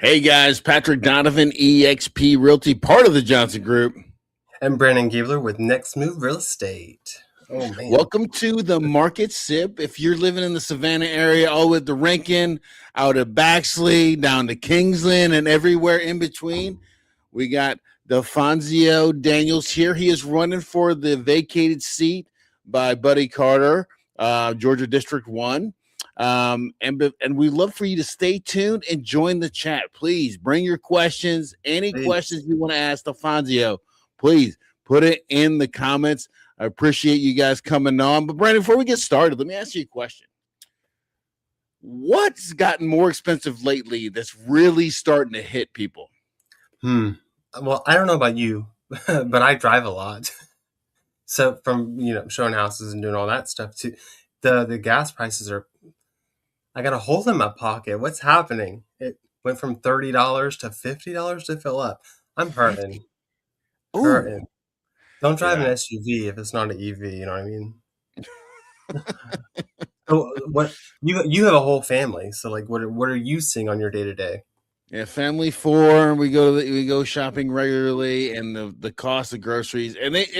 Hey guys, Patrick Donovan, eXp Realty, part of the Johnson Group. And Brandon Gabler with Next Move Real Estate. Oh, man. Welcome to the Market Sip. If you're living in the Savannah area, all with the Rankin, out of Baxley, down to Kingsland, and everywhere in between, we got Defonsio Daniels here. He is running for the vacated seat by Buddy Carter, Georgia District 1. And we'd love for you to stay tuned and join the chat. Please bring your questions. Any questions you want to ask Defonsio, please put it in the comments. I appreciate you guys coming on. But Brandon, before we get started, let me ask you a question. What's gotten more expensive lately that's really starting to hit people? Well, I don't know about you, but I drive a lot. So from, showing houses and doing all that stuff too, the gas prices are, I got a hole in my pocket. What's happening? It went from $30 to $50 to fill up. I'm hurting. Hurting. Don't drive an SUV if it's not an EV, you know what I mean? So what you have a whole family, so like what are you seeing on your day-to-day? Yeah, family 4. We go shopping regularly, and the cost of groceries, and it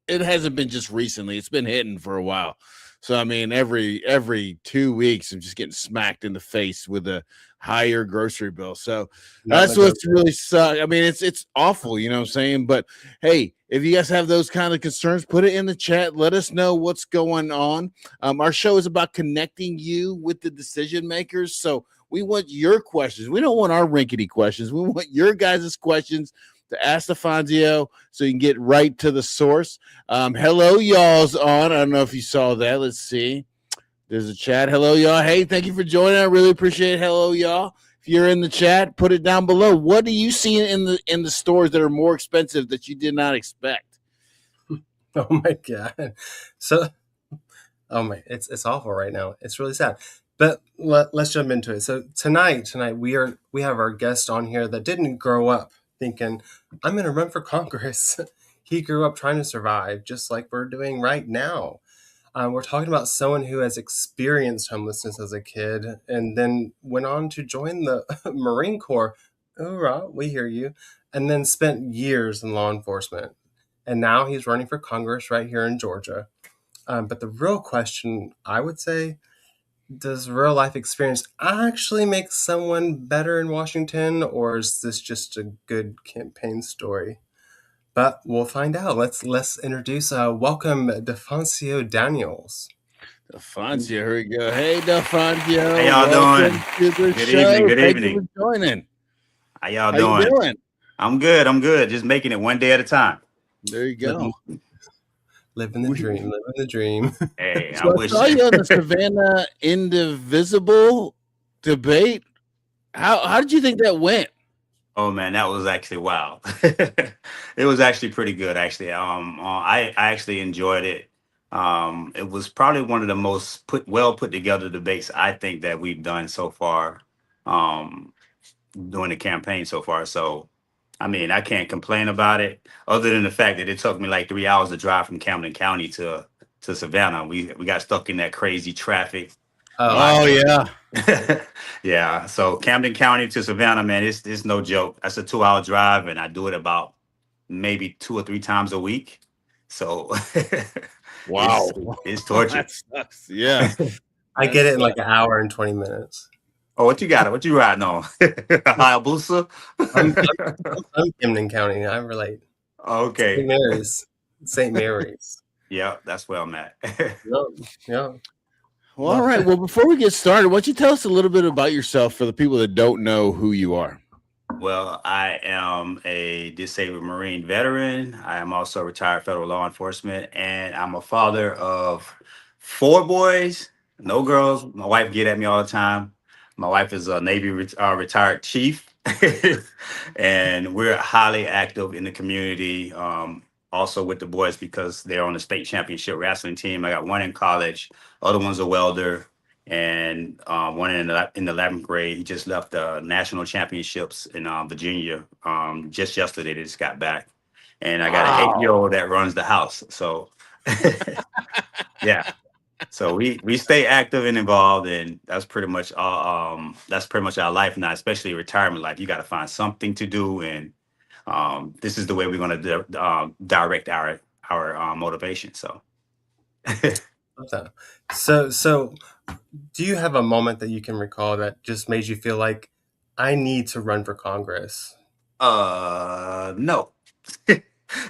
hasn't been just recently. It's been hitting for a while. So I mean, every 2 weeks, I'm just getting smacked in the face with a higher grocery bill. So that's what's really sucked. I mean, it's awful, you know what I'm saying? But hey, if you guys have those kind of concerns, put it in the chat. Let us know what's going on. Our show is about connecting you with the decision makers. So we want your questions. We don't want our rinkety questions. We want your guys' questions to ask Defonsio so you can get right to the source. Hello, y'all's on. I don't know if you saw that. Let's see. There's a chat. Hello, y'all. Hey, thank you for joining. I really appreciate it. Hello, y'all. If you're in the chat, put it down below. What do you see in the stores that are more expensive that you did not expect? Oh my God. So, it's awful right now. It's really sad. But let's jump into it. So tonight we have our guest on here that didn't grow up thinking, I'm going to run for Congress. He grew up trying to survive, just like we're doing right now. We're talking about someone who has experienced homelessness as a kid and then went on to join the Marine Corps. Hoorah, we hear you. And then spent years in law enforcement. And now he's running for Congress right here in Georgia. But the real question, I would say, does real life experience actually make someone better in Washington, or is this just a good campaign story? But we'll find out. Let's introduce, welcome Defonsio Daniels. Defonsio, here we go. Hey, Defonsio. How y'all doing? Good evening. Good evening. Thank you for joining. How y'all doing? I'm good. Just making it one day at a time. There you go. Living the dream. Hey, so I saw you on the Savannah Indivisible debate. How did you think that went? Oh man, that was actually wild. It was actually pretty good. Actually, I actually enjoyed it. It was probably one of the most put together debates I think that we've done so far, during the campaign so far. So, I mean, I can't complain about it, other than the fact that it took me like 3 hours to drive from Camden County to Savannah. We got stuck in that crazy traffic. Oh yeah. Yeah. So Camden County to Savannah, man, it's no joke. That's a 2-hour drive, and I do it about maybe 2 or 3 times a week. So wow, it's torture. That sucks. Yeah. I get it in like an hour and 20 minutes. Oh, what you got? What you riding on? Hayabusa? I'm Camden County. I relate. Okay. St. Mary's. Yeah, that's where I'm at. Yeah. Well, all right. Well, before we get started, why don't you tell us a little bit about yourself for the people that don't know who you are? Well, I am a disabled Marine veteran. I am also retired federal law enforcement, and I'm a father of 4 boys, no girls. My wife get at me all the time. My wife is a Navy retired chief, and we're highly active in the community. Also with the boys because they're on the state championship wrestling team. I got one in college, other one's a welder, and one in the 11th grade. He just left the national championships in Virginia just yesterday. They just got back, and I got an 8-year-old that runs the house. So, yeah. So we stay active and involved, and that's pretty much our life now, especially retirement life. You got to find something to do, and this is the way we're going to direct our motivation. So So, so do you have a moment that you can recall that just made you feel like I need to run for Congress? no.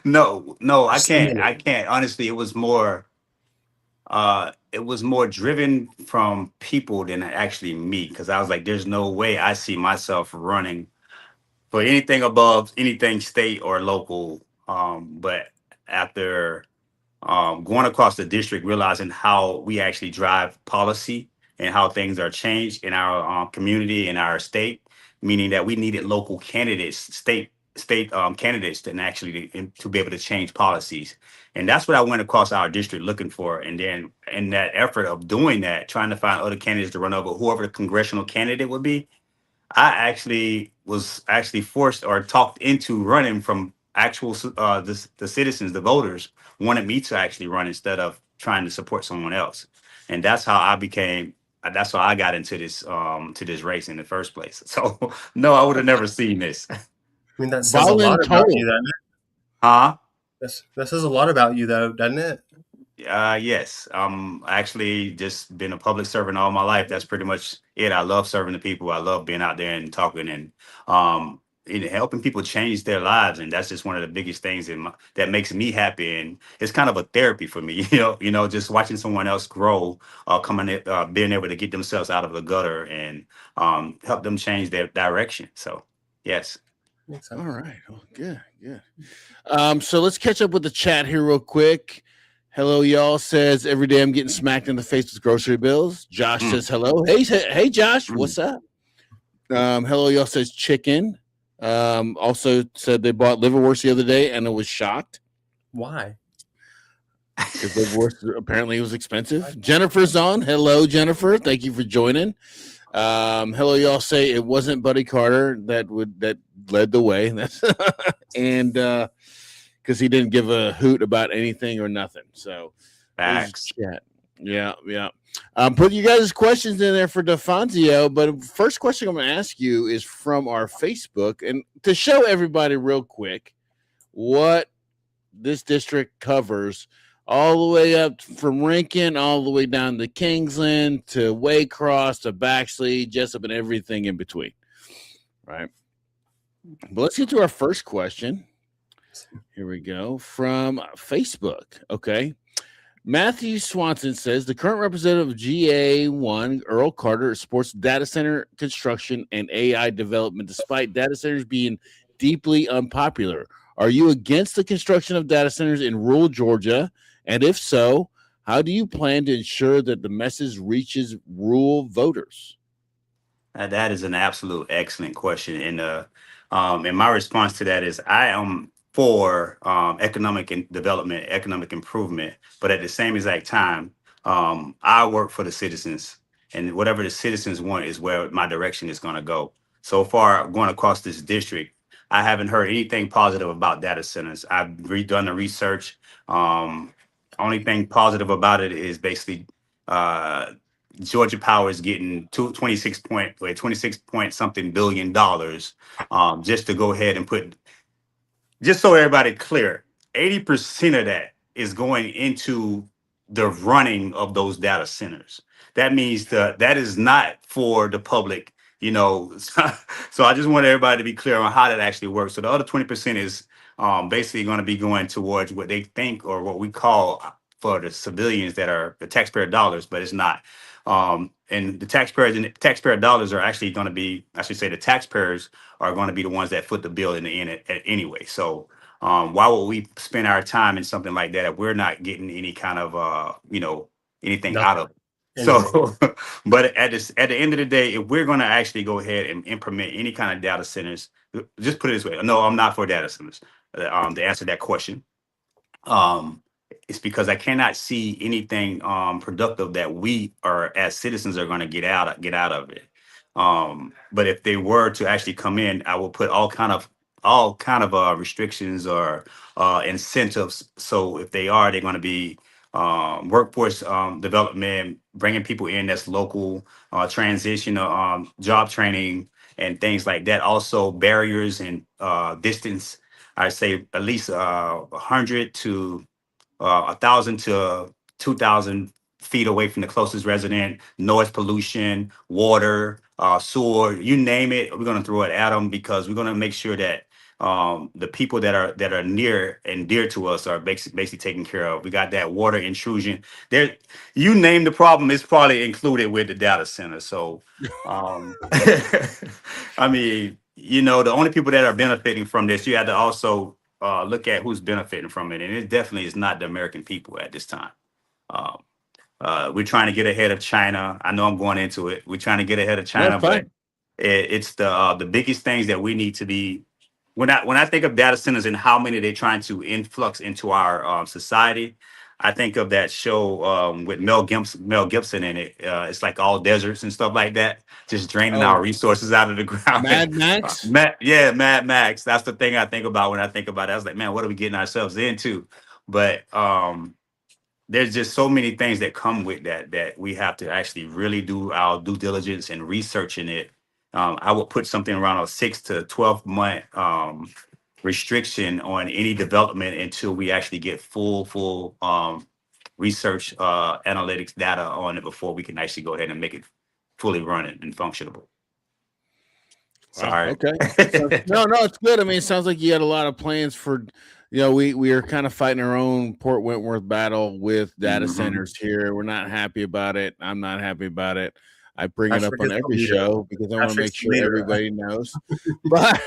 No, I So can't. I many. can't. Honestly, it was more driven from people than actually me, because I was like, there's no way I see myself running for anything above anything state or local. But after going across the district, realizing how we actually drive policy and how things are changed in our community and our state, meaning that we needed local candidates, state candidates, to actually to be able to change policies. And that's what I went across our district looking for. And then in that effort of doing that, trying to find other candidates to run over whoever the congressional candidate would be, I actually was actually forced or talked into running from actual the citizens, the voters wanted me to actually run instead of trying to support someone else, and that's how I became. That's how I got into this to this race in the first place. So no, I would have never seen this. I mean, that says a lot about you, Voluntold. doesn't it? Huh? That says a lot about you, though, doesn't it? Yes. Actually just been a public servant all my life. That's pretty much it. I love serving the people. I love being out there and talking um and helping people change their lives. And that's just one of the biggest things that makes me happy. And it's kind of a therapy for me, just watching someone else grow, being able to get themselves out of the gutter and help them change their direction. So yes. Makes sense. All right. Well, good, good. So let's catch up with the chat here real quick. Hello, y'all. Says every day I'm getting smacked in the face with grocery bills. Josh Mm, says hello. Hey, Josh. mm. What's up? Hello, y'all. Says chicken. Also said they bought liverwurst the other day and it was shocked Why? because liverwurst apparently was expensive. Jennifer's on. Hello, Jennifer. Thank you for joining. Hello, y'all. Say it wasn't Buddy Carter that led the way. And because he didn't give a hoot about anything or nothing. So there's Facts. chat. Yeah. Put you guys' questions in there for Defonsio. But first question I'm going to ask you is from our Facebook. And to show everybody real quick what this district covers, all the way up from Rankin, all the way down to Kingsland, to Waycross, to Baxley, Jessup, and everything in between. Right. But let's get to our first question. Here we go from Facebook. Okay. Matthew Swanson says the current representative of GA1, Earl Carter, supports data center construction and AI development despite data centers being deeply unpopular. Are you against the construction of data centers in rural Georgia? And if so, how do you plan to ensure that the message reaches rural voters? That is an absolute excellent question, and my response to that is I am for economic development, economic improvement, but at the same exact time, I work for the citizens, and whatever the citizens want is where my direction is going to go. So far, going across this district, I haven't heard anything positive about data centers. I've redone the research. Only thing positive about it is basically. Georgia Power is getting 26 point something $billion, just to go ahead and put, just so everybody clear, 80% of that is going into the running of those data centers. That means that is not for the public, you know. So I just want everybody to be clear on how that actually works. So the other 20% is basically going to be going towards what they think or what we call for the civilians that are the taxpayer dollars, but it's not. And the taxpayer dollars are actually going to be, I should say, the taxpayers are going to be the ones that foot the bill in the end anyway. So why would we spend our time in something like that if we're not getting any kind of anything out of Nothing. it? Anything. So, but at the end of the day, if we're going to actually go ahead and implement any kind of data centers, just put it this way. No, I'm not for data centers. To answer that question, um, it's because I cannot see anything productive that we are as citizens are going to get out of it. But if they were to actually come in, I will put all kind of restrictions or incentives. So if they're going to be workforce development, bringing people in that's local, transition, job training, and things like that. Also, barriers and distance. I say at least 100 to 1,000 to 2,000 feet away from the closest resident, noise pollution, water, sewer, you name it, we're going to throw it at them because we're going to make sure that the people that are near and dear to us are basically taken care of. We got that water intrusion. There, you name the problem, it's probably included with the data center. So, I mean, the only people that are benefiting from this, you have to also look at who's benefiting from it, and it definitely is not the American people at this time. Um, we're trying to get ahead of China. I know I'm going into it. We're trying to get ahead of No, China, but fine. it's the biggest things that we need to be. When I think of data centers and how many they're trying to influx into our society, I think of that show with Mel Gibson in it. It's like all deserts and stuff like that, just draining our Oh, resources out of the ground. Mad Max. Yeah, Mad Max. That's the thing I think about when I think about it. I was like, man, what are we getting ourselves into? But there's just so many things that come with that we have to actually really do our due diligence and researching it. I would put something around a 6 to 12 month restriction on any development until we actually get full research analytics data on it before we can actually go ahead and make it fully running and functionable. Wow. Sorry. Okay. So, no, it's good. I mean, it sounds like you had a lot of plans for, we are kind of fighting our own Port Wentworth battle with data Mhm. centers here. We're not happy about it. I'm not happy about it. I bring it up Patrick on is the every leader. show because I want to make Patrick's the sure leader. everybody knows. But,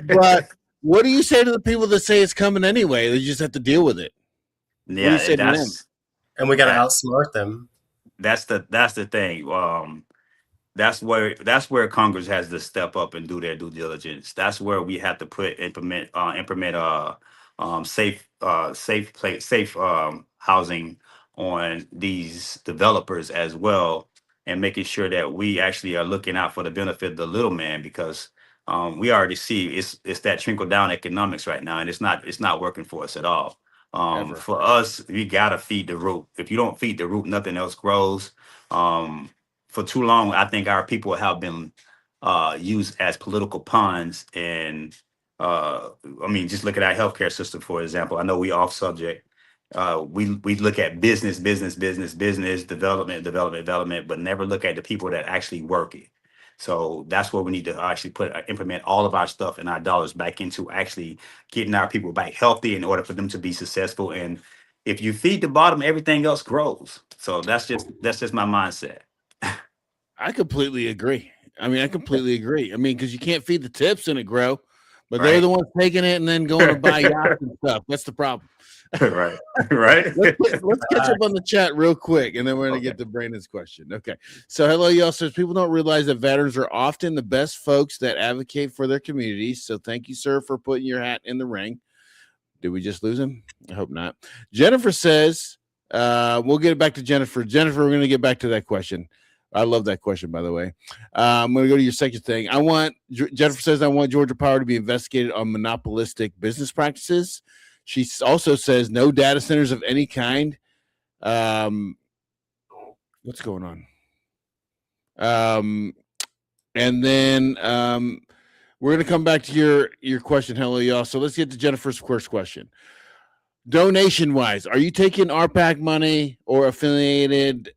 but what do you say to the people that say it's coming anyway? They just have to deal with it. What do you Yeah, say to them? And we got to that outsmart them. that's the thing. That's where Congress has to step up and do their due diligence. That's where we have to implement safe housing on these developers as well, and making sure that we actually are looking out for the benefit of the little man, because we already see it's that trickle down economics right now, and it's not working for us at all. Ever. For us, we gotta feed the root. If you don't feed the root, nothing else grows. For too long, I think our people have been used as political pawns. And I mean, just look at our healthcare system, for example. I know we off subject. We look at business, development, but never look at the people that actually work it. So that's where we need to actually implement all of our stuff and our dollars back into actually getting our people back healthy in order for them to be successful. And if you feed the bottom, everything else grows. So that's just my mindset. I completely agree. I mean, I completely agree. I mean, because you can't feed the tips and it grow, but they're Right. the ones taking it and then going to buy yachts and stuff. That's the problem. Right. Right. Let's catch up on the chat real quick, and then we're gonna Okay. get to Brandon's question. Okay, so hello, y'all. Says people don't realize that veterans are often the best folks that advocate for their communities. So thank you, sir, for putting your hat in the ring. Did we just lose him? I hope not. Jennifer says, we'll get it back to Jennifer. Jennifer, we're gonna get back to that question. I love that question, by the way. I'm going to go to your second thing. Jennifer says, I want Georgia Power to be investigated on monopolistic business practices. She also says, no data centers of any kind. What's going on? And then we're going to come back to your question. Hello, y'all. So let's get to Jennifer's first question. Donation wise, are you taking RPAC money or affiliated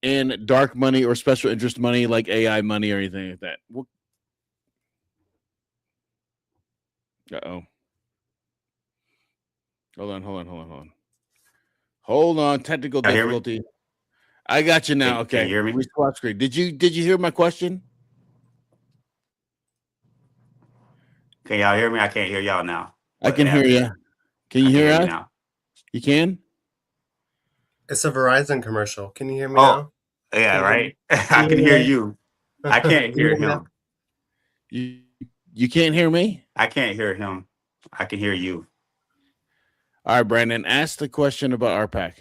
in dark money or special interest money like AI money or anything like that? Uh-oh. Hold on. Technical Y'all hear me? difficulty. I got you now. Can you Okay. hear me? Restart screen. Did you hear my question? Can y'all hear me? I can't hear y'all now. I What can hear happened? you. Can I you can hear hear you us? now. You can? It's a Verizon commercial. Can you hear me Oh, now? yeah, Can you hear me? right. Can I you can hear hear me you. I now? can't Can you hear hear me now? him. You you can't hear me? I can't hear him. I can hear you. All right, Brandon, ask the question about RPAC.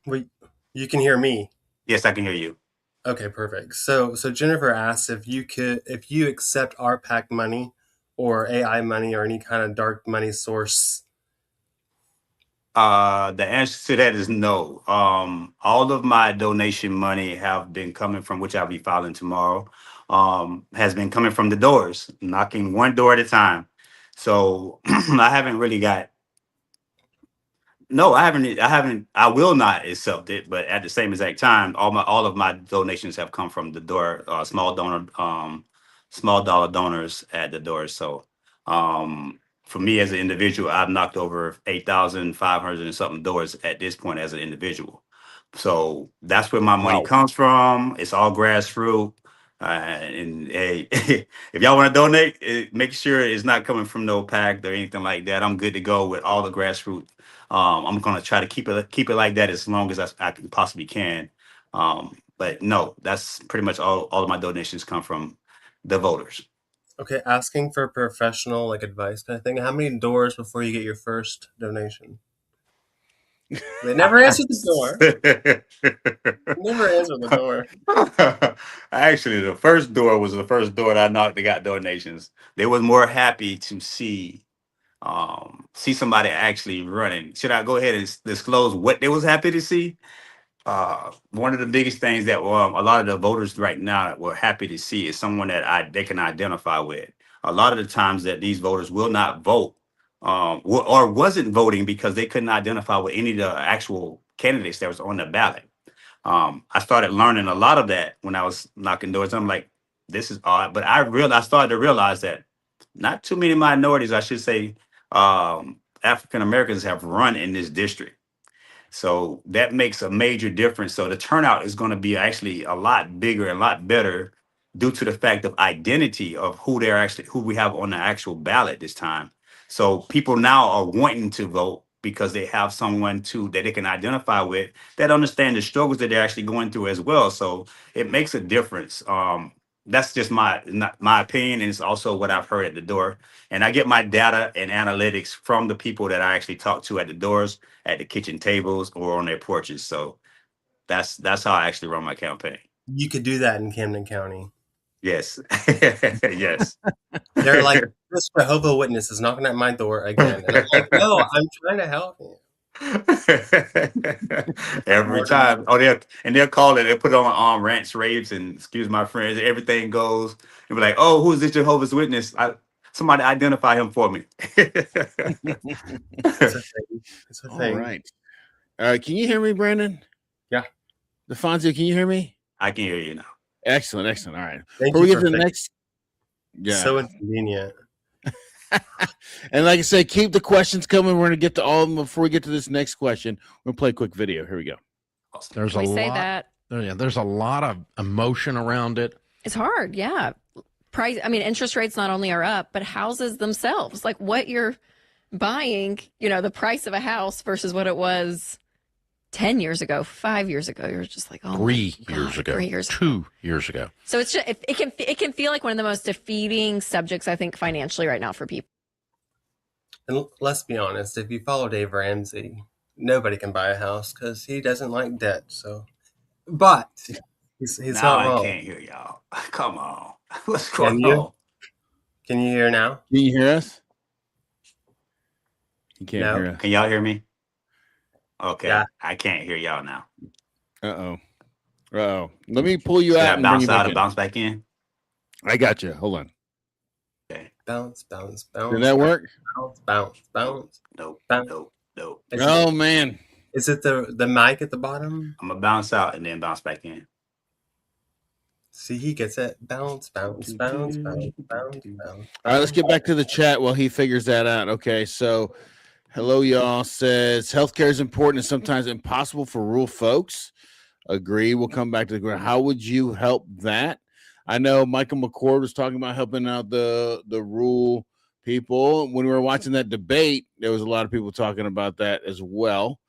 Wait, you can hear me. Yes, I can hear you. Okay, perfect. So Jennifer asked if you accept RPAC money or AI money or any kind of dark money source. The answer to that is no. All of my donation money have been coming from, which I'll be filing tomorrow. Has been coming from the doors, knocking one door at a time. So I haven't really got. No, I haven't. I haven't. I will not accept it. But at the same exact time, all of my donations have come from the door. Small dollar donors at the door. So, for me as an individual, I've knocked over 8,500 and something doors at this point as an individual. So that's where my money Wow. comes from. It's all grassroots. And hey, if y'all want to donate, make sure it's not coming from no pack or anything like that. I'm good to go with all the grassroots. I'm gonna try to keep it like that as long as I possibly can. But no, that's pretty much all of my donations come from the voters. Okay, asking for professional like advice kind of thing. How many doors before you get your first donation? They never answered the door. Never answered the door. Actually, the first door was the first door that I knocked that got donations. They was more happy to see somebody actually running. Should I go ahead and disclose what they was happy to see? One of the biggest things that a lot of the voters right now were happy to see is someone that they can identify with. A lot of the times that these voters will not vote, or wasn't voting because they couldn't identify with any of the actual candidates that was on the ballot. I started learning a lot of that when I was knocking doors. I'm like, this is odd, but I started to realize that not too many minorities, I should say, African Americans have run in this district. So that makes a major difference. So the turnout is going to be actually a lot bigger and a lot better due to the fact of identity of who we have on the actual ballot this time. So people now are wanting to vote because they have someone that they can identify with that understand the struggles that they're actually going through as well. So it makes a difference. That's just my opinion, and it's also what I've heard at the door. And I get my data and analytics from the people that I actually talk to at the doors, at the kitchen tables, or on their porches. So that's how I actually run my campaign. You could do that in Camden County. Yes. Yes. They're like, this Jehovah Witness is knocking at my door again. And I'm like, no, I'm trying to help you. Every time. They'll call it, they'll put it on rants, raves, and excuse my friends, everything goes. And be like, oh, who's this Jehovah's Witness? Somebody identify him for me. It's a thing. It's a All thing. right. All right. Can you hear me, Brandon? Yeah. Defonsio, can you hear me? I can hear you now. Excellent. Excellent. All right. Thank Before we you get for to the fixing- next. Yeah. So inconvenient. And like I said, keep the questions coming. We're going to get to all of them before we get to this next question. We're going to play a quick video. Here we go. There's Can a we say lot. that? Yeah, there's a lot of emotion around it. It's hard, yeah. Interest rates not only are up, but houses themselves, like what you're buying, the price of a house versus what it was 10 years ago, 5 years ago. You're just like, oh, 3 my years God, ago, 3 years 2 years ago. So it's just, it can feel like one of the most defeating subjects, I think, financially right now for people. And let's be honest, if you follow Dave Ramsey, nobody can buy a house because he doesn't like debt. So, but he's Now not I wrong. can't hear y'all. Come on. What's Can going you? on? Can you hear now? Can you hear us? You can't No. hear us. Can y'all hear me? Okay. Yeah. I can't hear y'all now. Uh-oh. Uh-oh. Let me pull you Should out I and bring bounce you back out and in. bounce back in? I got you. Hold on. Okay. Bounce, bounce, bounce. Did that work? Bounce, bounce, bounce. Nope. Bounce. Nope. Oh, man. Is it the mic at the bottom? I'm gonna bounce out and then bounce back in. See, he gets it. Bounce, bounce, bounce, bounce, bounce, bounce. All right, let's get back to the chat while he figures that out. Okay, so hello, y'all. Says healthcare is important and sometimes impossible for rural folks. Agree. We'll come back to the ground. How would you help that? I know Michael McCord was talking about helping out the rural people. When we were watching that debate, there was a lot of people talking about that as well.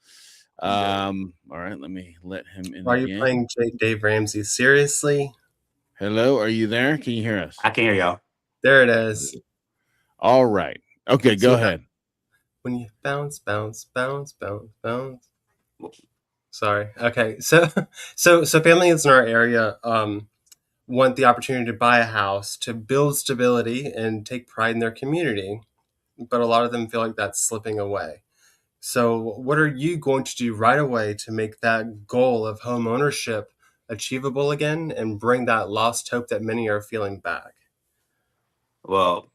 All right, let me let him in. Why are you playing Dave Ramsey? Seriously? Hello, are you there? Can you hear us? I can hear y'all. There it is. All right. Okay, go ahead. When you bounce, bounce, bounce, bounce, bounce. Sorry. Okay. So families in our area want the opportunity to buy a house to build stability and take pride in their community, but a lot of them feel like that's slipping away. So, what are you going to do right away to make that goal of home ownership achievable again and bring that lost hope that many are feeling back? Well,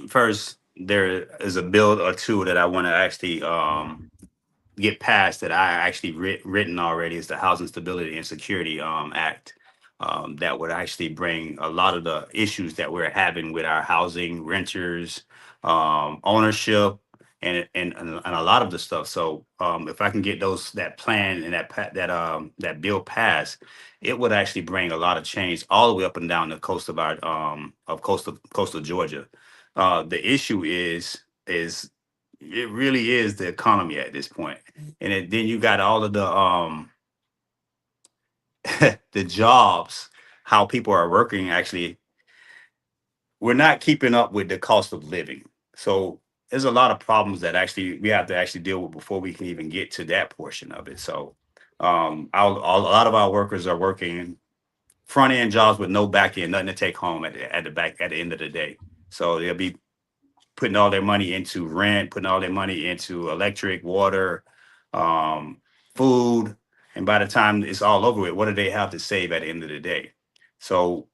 first, there is a bill or two that I want to actually get passed that I actually written already. Is the Housing Stability and Security Act. That would actually bring a lot of the issues that we're having with our housing, renters, ownership, and a lot of the stuff. So if I can get that plan and that bill passed, it would actually bring a lot of change all the way up and down the coast of our of coastal Georgia. The issue is it really is the economy at this point, and then you got all of the the jobs, how people are working. Actually, we're not keeping up with the cost of living. So there's a lot of problems that actually we have to actually deal with before we can even get to that portion of it. So a lot of our workers are working front end jobs with no back end, nothing to take home at the end of the day. So they'll be putting all their money into rent, putting all their money into electric, water, um, food. And by the time it's all over with, what do they have to save at the end of the day? So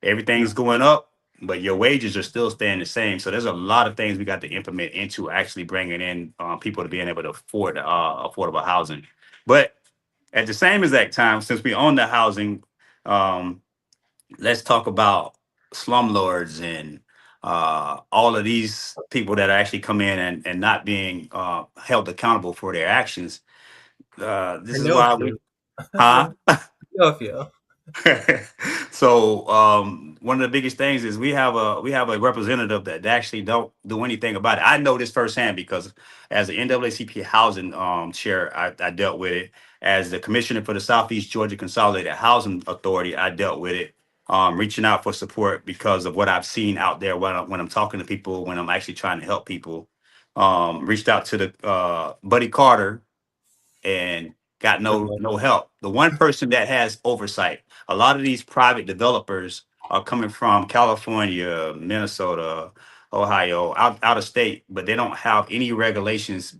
everything's going up, but your wages are still staying the same. So there's a lot of things we got to implement into actually bringing in people to being able to afford affordable housing. But at the same exact time, since we own the housing, um, let's talk about slumlords and all of these people that actually come in and not being held accountable for their actions. I This is know a why few. huh? I know a few. So one of the biggest things is we have a representative that actually don't do anything about it. I know this firsthand because as the NAACP housing chair, I dealt with it. As the commissioner for the Southeast Georgia Consolidated Housing Authority, I dealt with it. Reaching out for support because of what I've seen out there when I'm talking to people, when I'm actually trying to help people. Reached out to the Buddy Carter and got no help. The one person that has oversight, a lot of these private developers are coming from California, Minnesota, Ohio, out of state, but they don't have any regulations.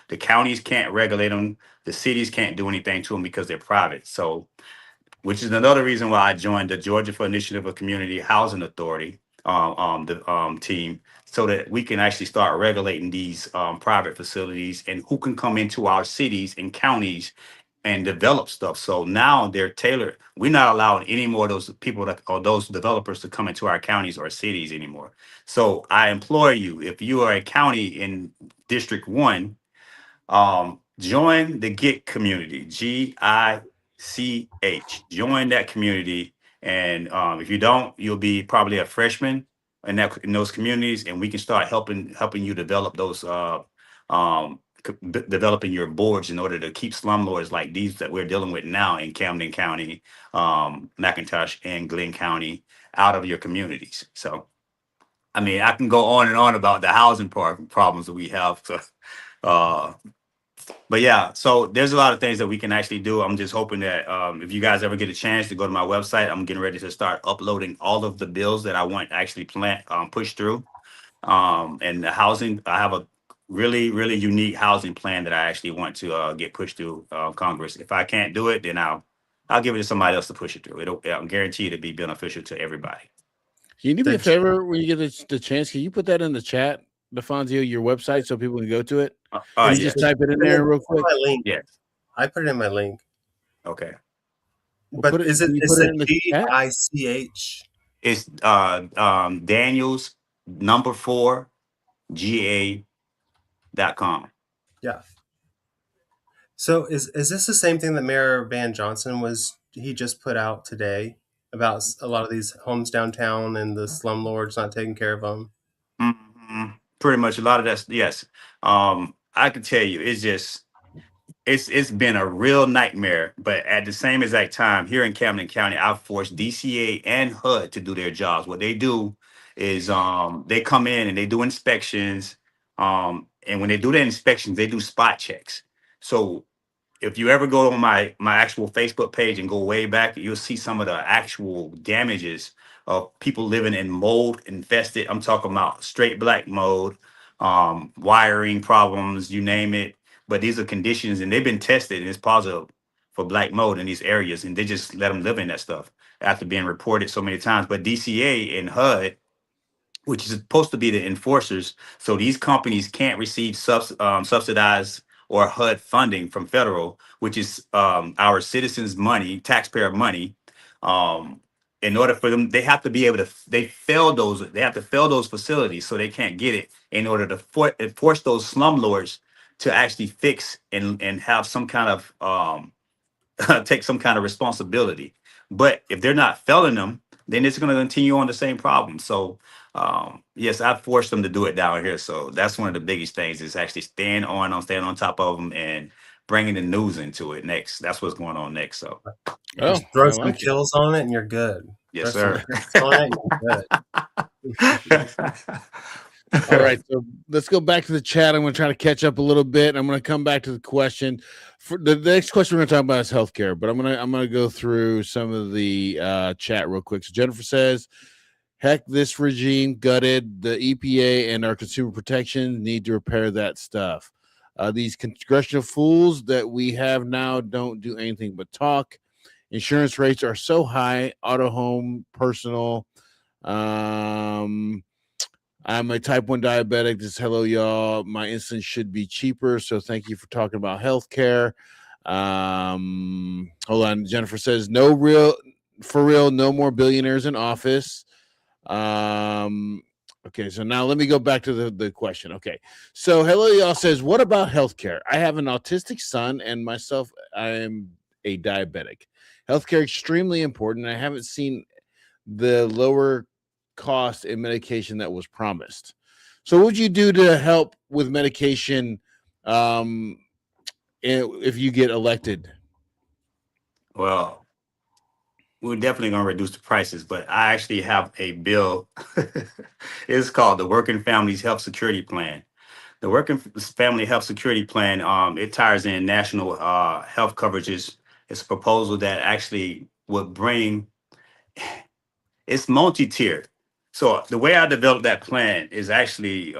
The counties can't regulate them. The cities can't do anything to them because they're private. So which is another reason why I joined the Georgia for Initiative of Community Housing Authority the team, so that we can actually start regulating these private facilities and who can come into our cities and counties and develop stuff. So now they're tailored. We're not allowing any more of those people or those developers to come into our counties or cities anymore. So I implore you, if you are a county in District 1, join the Git community, GICH. Join that community, and if you don't, you'll be probably a freshman in those communities, and we can start helping you develop those developing your boards in order to keep slumlords like these that we're dealing with now in Camden County, McIntosh, and Glenn County out of your communities. So, I mean, I can go on and on about the housing problems that we have. So, uh, but yeah, so there's a lot of things that we can actually do. I'm just hoping that if you guys ever get a chance to go to my website, I'm getting ready to start uploading all of the bills that I want to actually push through. And the housing, I have a really unique housing plan that I actually want to get pushed through Congress. If I can't do it, then I'll give it to somebody else to push it through. I'm guaranteed to be beneficial to everybody. Can you do me a The- favor when you get the chance? Can you put that in the chat, Defonsio, your website, so people can go to it? Can you Yeah, just type it in there real quick? My link. yeah, I put it in my link. okay. Well, But is it can you put it in the chat? GICH? It's Daniels number 4 GA.com. Yeah. So is this the same thing that Mayor Van Johnson he just put out today about a lot of these homes downtown and the slumlords not taking care of them? Pretty much a lot of that's yes. I can tell you, it's been a real nightmare. But at the same exact time, here in Camden County, I've forced DCA and HUD to do their jobs. What they do is they come in and they do inspections. And when they do the inspections, they do spot checks. So if you ever go on my actual Facebook page and go way back, you'll see some of the actual damages of people living in mold infested. I'm talking about straight black mold, wiring problems, you name it. but these are conditions, and they've been tested, and it's positive for black mold in these areas, and they just let them live in that stuff after being reported so many times. But DCA and HUD, which is supposed to be the enforcers. So these companies can't receive subsidized or HUD funding from federal, which is our citizens' money, taxpayer money. Um, in order for them, they have to be able to. They have to fail those facilities, so they can't get it. In order to force those slumlords to actually fix and have some kind of take some kind of responsibility. But if they're not felling them, then it's going to continue on the same problem. So, yes, I forced them to do it down here. So that's one of the biggest things is actually staying on top of them and bringing the news into it next. That's what's going on next. So, Oh, Just throw I some like it. kills on it and you're good. yes, Throw some sir. kills on it and you're good. All right, so let's go back to the chat. I'm going to try to catch up a little bit. I'm going to come back to the question. For the next question we're going to talk about is healthcare, but I'm going to go through some of the chat real quick. So Jennifer says, "Heck, this regime gutted the EPA and our consumer protection. Need to repair that stuff. These congressional fools that we have now don't do anything but talk. Insurance rates are so high. Auto, home, personal. I'm a type 1 diabetic. Just hello, y'all. My insulin should be cheaper. So thank you for talking about healthcare. Hold on. Jennifer says, for real, no more billionaires in office. Okay, so now let me go back to the question. Okay, so hello, y'all says, what about healthcare? I have an autistic son and myself, I am a diabetic. Healthcare extremely important. I haven't seen the lower cost in medication that was promised. So what would you do to help with medication if you get elected? Well, we're definitely going to reduce the prices, but I actually have a bill. It's called the Working Families Health Security Plan. The Working Family Health Security Plan, it ties in national health coverages. It's a proposal that actually would bring, it's multi-tiered. So the way I developed that plan is actually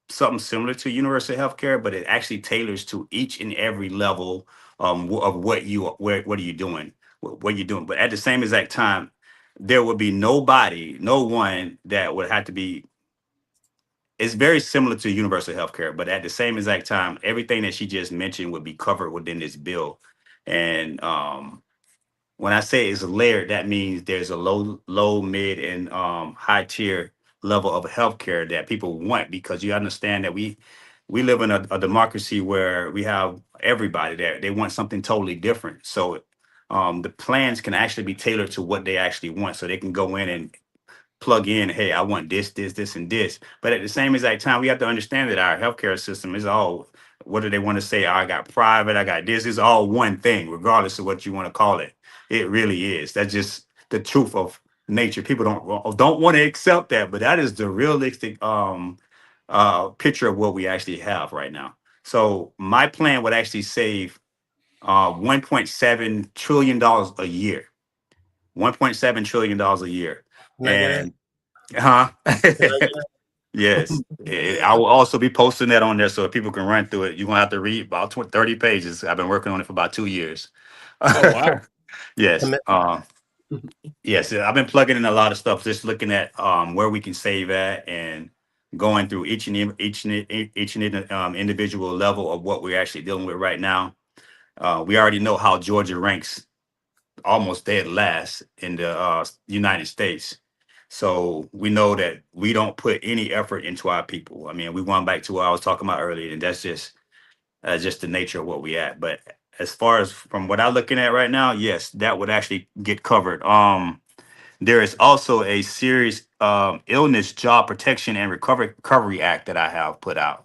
something similar to universal health care, but it actually tailors to each and every level of what are you doing, what you're doing. But at the same exact time, there would be no one that would have to be, it's very similar to universal health care, but at the same exact time, everything that she just mentioned would be covered within this bill. And when I say it's layered, that means there's a low, mid, and high tier level of healthcare that people want, because you understand that we live in a democracy where we have everybody there. They want something totally different. So the plans can actually be tailored to what they actually want, so they can go in and plug in, hey, I want this, and this. But at the same exact time, we have to understand that our healthcare system is all, what do they want to say? I got private, I got this. It's all one thing, regardless of what you want to call it. It really is. That's just the truth of nature. People don't want to accept that, but that is the realistic picture of what we actually have right now. So my plan would actually save $1.7 trillion a year. $1.7 trillion a year. Negative. And huh? Negative. Yes. I will also be posting that on there so people can run through it. You're gonna have to read about 30 pages. I've been working on it for about 2 years. Oh, wow. Yes. Commit. Yes. I've been plugging in a lot of stuff, just looking at where we can save at and going through each and individual level of what we're actually dealing with right now. We already know how Georgia ranks almost dead last in the United States. So we know that we don't put any effort into our people. I mean, we went back to what I was talking about earlier, and that's just the nature of what we at. But as far as from what I'm looking at right now, yes, that would actually get covered. There is also a serious illness job protection and recovery act that I have put out.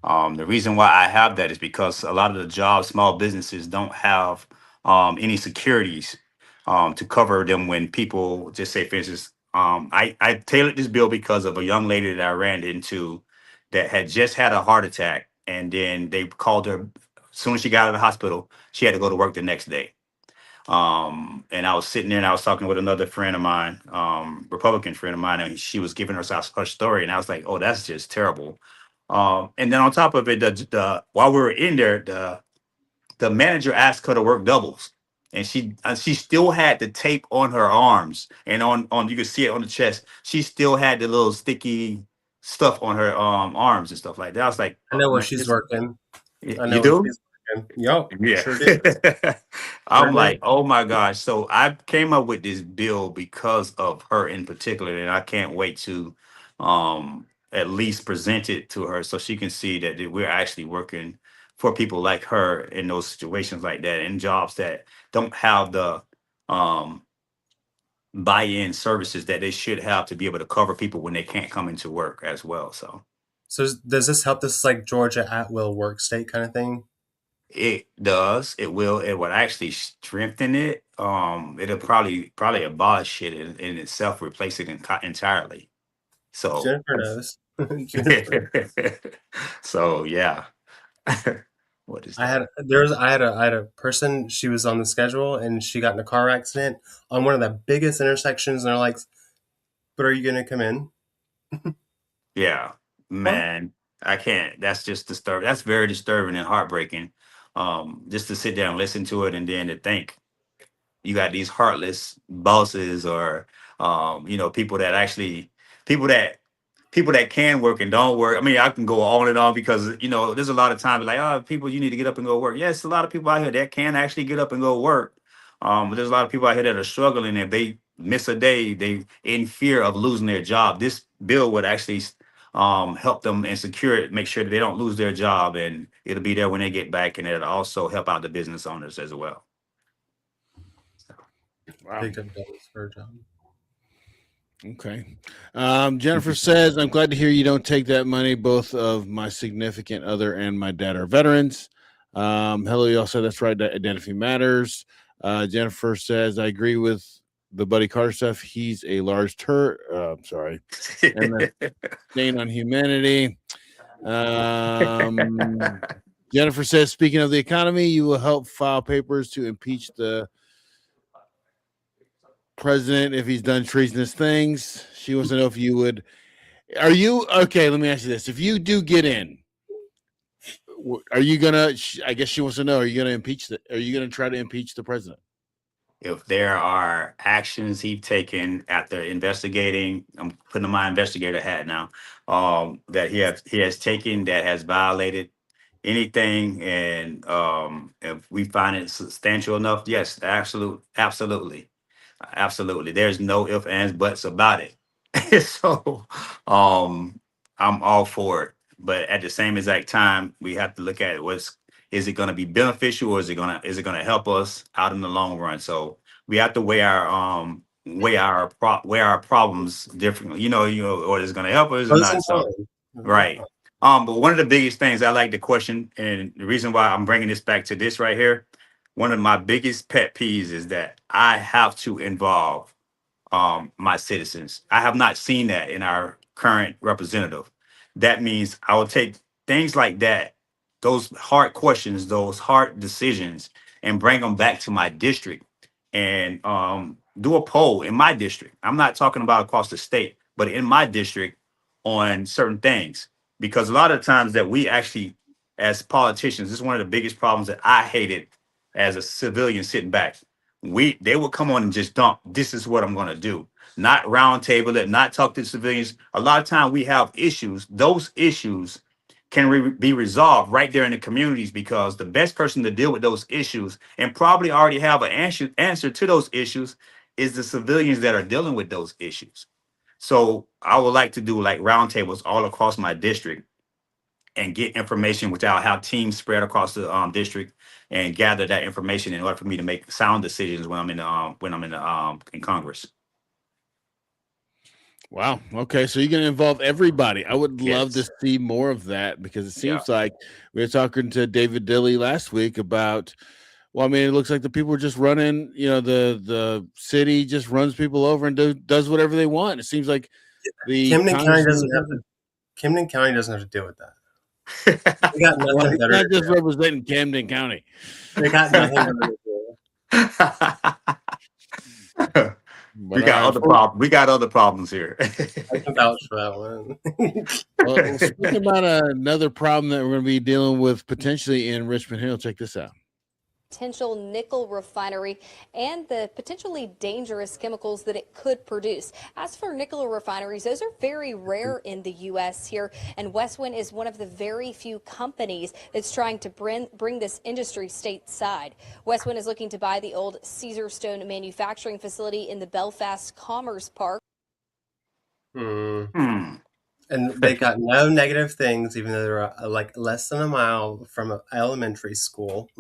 The reason why I have that is because a lot of the jobs, small businesses don't have any securities to cover them when people just say, for instance, I tailored this bill because of a young lady that I ran into that had just had a heart attack. And then they called her, as soon as she got out of the hospital, she had to go to work the next day. And I was sitting there and I was talking with another friend of mine, Republican friend of mine, and she was giving us her story. And I was like, oh, that's just terrible. And then on top of it, the while we were in there, the manager asked her to work doubles, and she still had the tape on her arms and on you could see it on the chest. She still had the little sticky stuff on her arms and stuff like that. I was like, I oh, know where man, she's working. I you know where do? she's working. Yup, Yeah. sure did. Sure I'm did. like, oh my gosh. So I came up with this bill because of her in particular, and I can't wait to at least present it to her so she can see that we're actually working for people like her in those situations like that, in jobs that don't have the um buy-in services that they should have to be able to cover people when they can't come into work as well. So So does this help? This like Georgia at will work state kind of thing? it does. It will actually strengthen it. It'll probably abolish it in itself, replace it entirely. So, Jennifer knows. Jennifer. so yeah. What is that? I had a person. She was on the schedule and she got in a car accident on one of the biggest intersections. And they're like, "But are you going to come in?" Yeah, What? man, I can't. That's just disturbing. That's very disturbing and heartbreaking. Just to sit there and listen to it, and then to think you got these heartless bosses or people that actually people that people that can work and don't work. I mean, I can go on and on because there's a lot of times like, oh, people, you need to get up and go work. Yes, a lot of people out here that can actually get up and go work. But there's a lot of people out here that are struggling. If they miss a day, they in fear of losing their job. This bill would actually help them and secure it, make sure that they don't lose their job, and it'll be there when they get back, and it'll also help out the business owners as well. Wow. Picked up doubles for a job. Okay. Jennifer says, I'm glad to hear you don't take that money. Both of my significant other and my dad are veterans. Hello, y'all said that's right. That identity matters. Jennifer says, I agree with the Buddy Carter stuff. He's a large sorry. And the stain on humanity. Jennifer says, speaking of the economy, you will help file papers to impeach the president if he's done treasonous things. She wants to know if you would. Are you okay? Let me ask you this: if you do get in, are you gonna? I guess she wants to know: are you gonna impeach the? Are you gonna try to impeach the president? If there are actions he's taken after investigating, I'm putting on my investigator hat now, that he has taken that has violated anything, and if we find it substantial enough, yes, absolutely. Absolutely. There's no ifs, ands, buts about it. So I'm all for it. But at the same exact time, we have to look at is it gonna be beneficial or is it gonna help us out in the long run? So we have to weigh our problems differently, or is it gonna help us or Pros not? and So cons. right. But one of the biggest things I like to question, and the reason why I'm bringing this back to this right here, one of my biggest pet peeves is that I have to involve my citizens. I have not seen that in our current representative. That means I will take things like that, those hard questions, those hard decisions, and bring them back to my district and do a poll in my district. I'm not talking about across the state, but in my district on certain things. Because a lot of times that we actually, as politicians, this is one of the biggest problems that I hated as a civilian sitting back. They would come on and just dump, this is what I'm going to do, not round table it, not talk to civilians. A lot of time we have issues. Those issues can be resolved right there in the communities, because the best person to deal with those issues and probably already have an answer to those issues is the civilians that are dealing with those issues. So I would like to do like roundtables all across my district and get information, which I'll have teams spread across the district and gather that information in order for me to make sound decisions when I'm in Congress. Wow. Okay. So you're going to involve everybody. I would love to Yes. see more of that, because it Yeah. seems like we were talking to David Dilley last week about, well, I mean, it looks like the people are just running, the city just runs people over and does whatever they want. It seems like the Camden County Congress- Camden County doesn't have to deal with that. They got well, nothing he's better not to just do. representing Camden County. They got nothing better to do. But We got other problems. We got other problems here. I can vouch for that one. well, speaking about another problem that we're going to be dealing with potentially in Richmond Hill, check this out. Potential nickel refinery and the potentially dangerous chemicals that it could produce. As for nickel refineries, those are very rare in the U.S. here, and Westwind is one of the very few companies that's trying to bring this industry stateside. Westwind is looking to buy the old Caesarstone manufacturing facility in the Belfast Commerce Park. And they got no negative things, even though they're like less than a mile from an elementary school.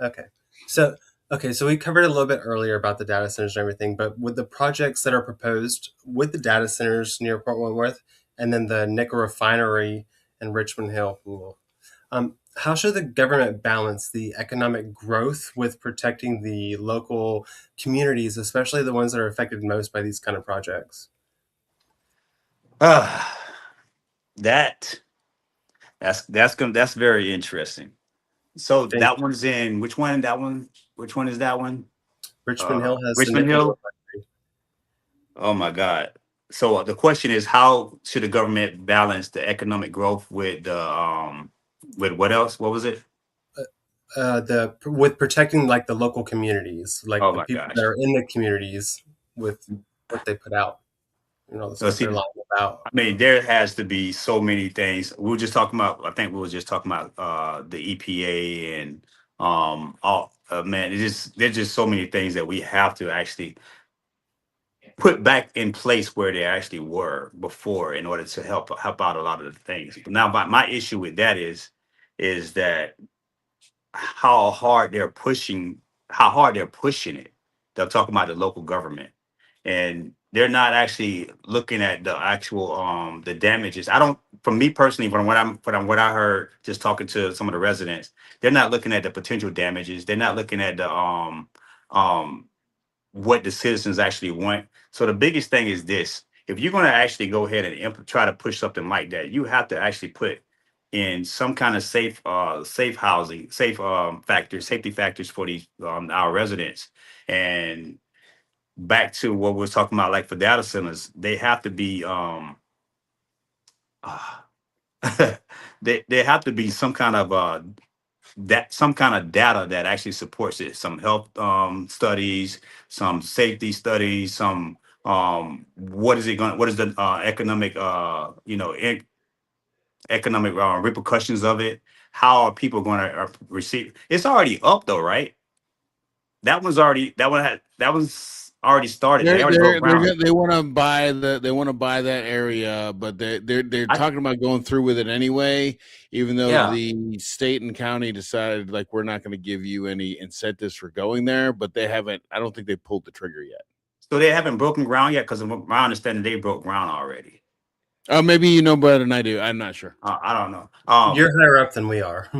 Okay. So we covered a little bit earlier about the data centers and everything, but with the projects that are proposed with the data centers near Port Wentworth and then the nickel refinery in Richmond Hill, how should the government balance the economic growth with protecting the local communities, especially the ones that are affected most by these kind of projects? That's very interesting. So that one's in which one? That one? Which one is that one? Richmond Hill has Richmond Hill. Oh my God! So the question is, how should the government balance the economic growth with the with what else? What was it? With protecting like the local communities, like Oh the my people gosh! that are in the communities with what they put out, the stuff they're lying about. I mean, there has to be so many things. We were just talking about. I think we were just talking about the EPA and man, there's just so many things that we have to actually put back in place where they actually were before in order to help out a lot of the things. But now my issue with that is that how hard they're pushing it. They're talking about the local government, and they're not actually looking at the actual the damages. I don't, for me personally, from what I heard just talking to some of the residents, they're not looking at the potential damages. They're not looking at the what the citizens actually want. So the biggest thing is this: if you're going to actually go ahead and try to push something like that, you have to actually put in some kind of safe housing, safety factors for these our residents. And back to what we were talking about, like for data centers, they have to be they have to be some kind of data that actually supports it. Some health studies, some safety studies, some what is the economic economic repercussions of it. How are people going to receive? It's already up though, right? That one's already started. They already broke ground. They want to buy that area, but they're talking about going through with it anyway, even though the state and county decided like we're not going to give you any incentives for going there. But they haven't. I don't think they pulled the trigger yet. So they haven't broken ground yet, because my understanding they broke ground already. Maybe you know better than I do. I'm not sure. I don't know. You're higher up than we are.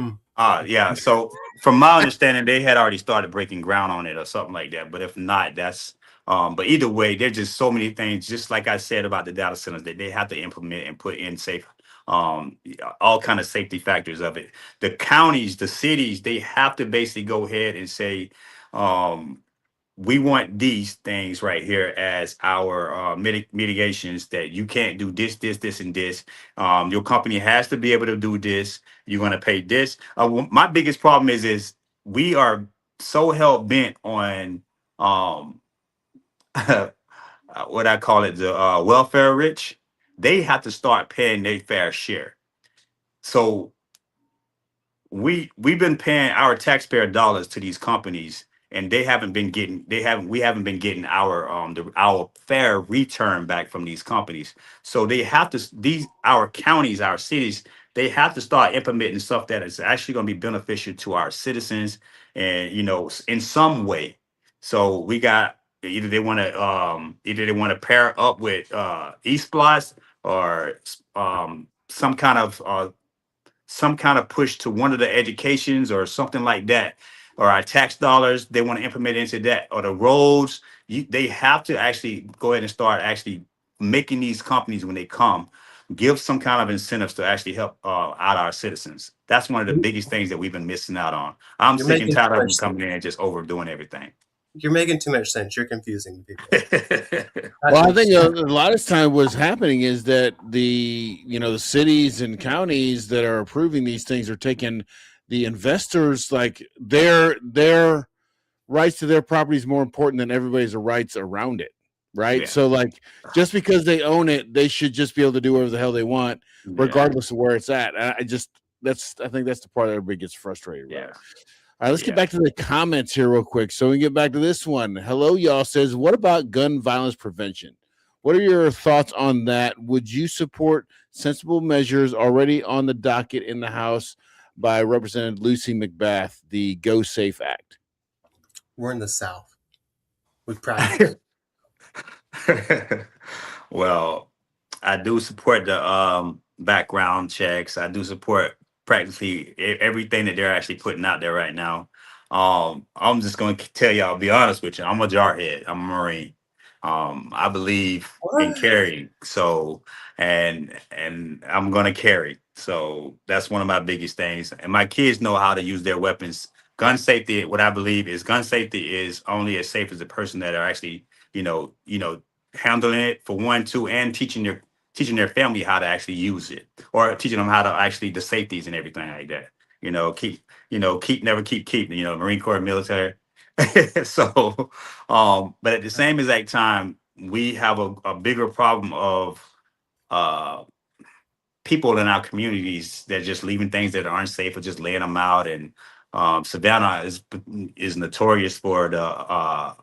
Yeah. So from my understanding, they had already started breaking ground on it or something like that. But if not, that's but either way, there's just so many things, just like I said about the data centers, that they have to implement and put in safe all kind of safety factors of it. The counties, the cities, they have to basically go ahead and say, we want these things right here as our mitigations, that you can't do this, and this. Your company has to be able to do this. You're going to pay this. My biggest problem is we are so hell bent on what I call it, the welfare rich. They have to start paying their fair share. So we've been paying our taxpayer dollars to these companies, and we haven't been getting our fair return back from these companies. So they have to, our counties, our cities, they have to start implementing stuff that is actually going to be beneficial to our citizens, and in some way. So we got, either they want to pair up with eSplosh, or some kind of push to one of the educations or something like that, or our tax dollars they want to implement into that, or the roads. They have to actually go ahead and start actually making these companies, when they come, give some kind of incentives to actually help out our citizens. That's one of the biggest things that we've been missing out on. I'm sick and tired of them coming in and just overdoing everything. you're making too much sense. You're confusing people. Well, I think a lot of time what's happening is that the cities and counties that are approving these things are taking the investors, like their rights to their property is more important than everybody's rights around it, right? Yeah. So like just because they own it, they should just be able to do whatever the hell they want, regardless of where it's at. I think that's the part that everybody gets frustrated about. All right, let's get back to the comments here real quick. So we get back to this one. Hello, y'all says, what about gun violence prevention? What are your thoughts on that? Would you support sensible measures already on the docket in the House by Representative Lucy McBath, the Go Safe Act? We're in the South. We practice. Well, I do support the background checks. I do support practically everything that they're actually putting out there right now. I'm just going to tell y'all, be honest with you. I'm a jarhead. I'm a Marine. I believe in carrying. So, and I'm going to carry. So that's one of my biggest things. And my kids know how to use their weapons. Gun safety, what I believe is gun safety is only as safe as the person that are actually, handling it for 1, 2, and teaching their family how to actually use it, or teaching them how to actually the safeties and everything like that. Keep, Marine Corps, military. So, but at the same exact time, we have a bigger problem of people in our communities that just leaving things that aren't safe or just laying them out. And Savannah is notorious for the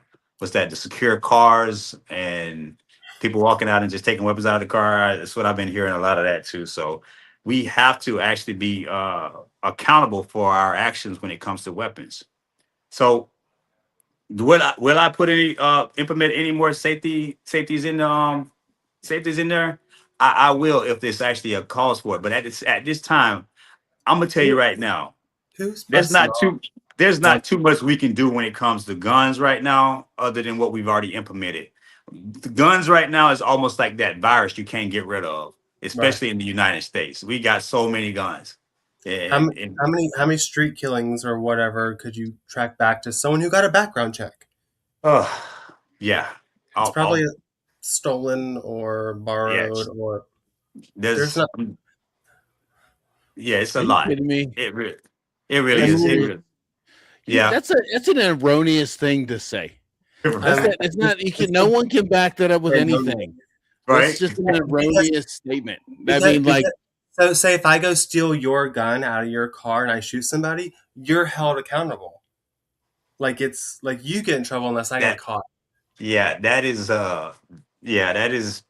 secure cars and people walking out and just taking weapons out of the car. That's what I've been hearing a lot of that too. So we have to actually be accountable for our actions when it comes to weapons. So will I put any implement any more safeties in the safeties in there? I will if there's actually a cause for it. But at this time, I'm gonna tell you right now, there's not too much we can do when it comes to guns right now, other than what we've already implemented. The guns right now is almost like that virus you can't get rid of, especially in the United States. We got so many guns. How many street killings or whatever could you track back to someone who got a background check? Oh, yeah. It's probably stolen or borrowed or there's not. Yeah, it's a Are you lot. kidding me? It really is. Yeah, that's an erroneous thing to say. It's not. No one can back that up with anything. Right? It's just an erroneous statement. So say if I go steal your gun out of your car and I shoot somebody, you're held accountable. Like it's like you get in trouble unless I get caught. Yeah, that is. That is.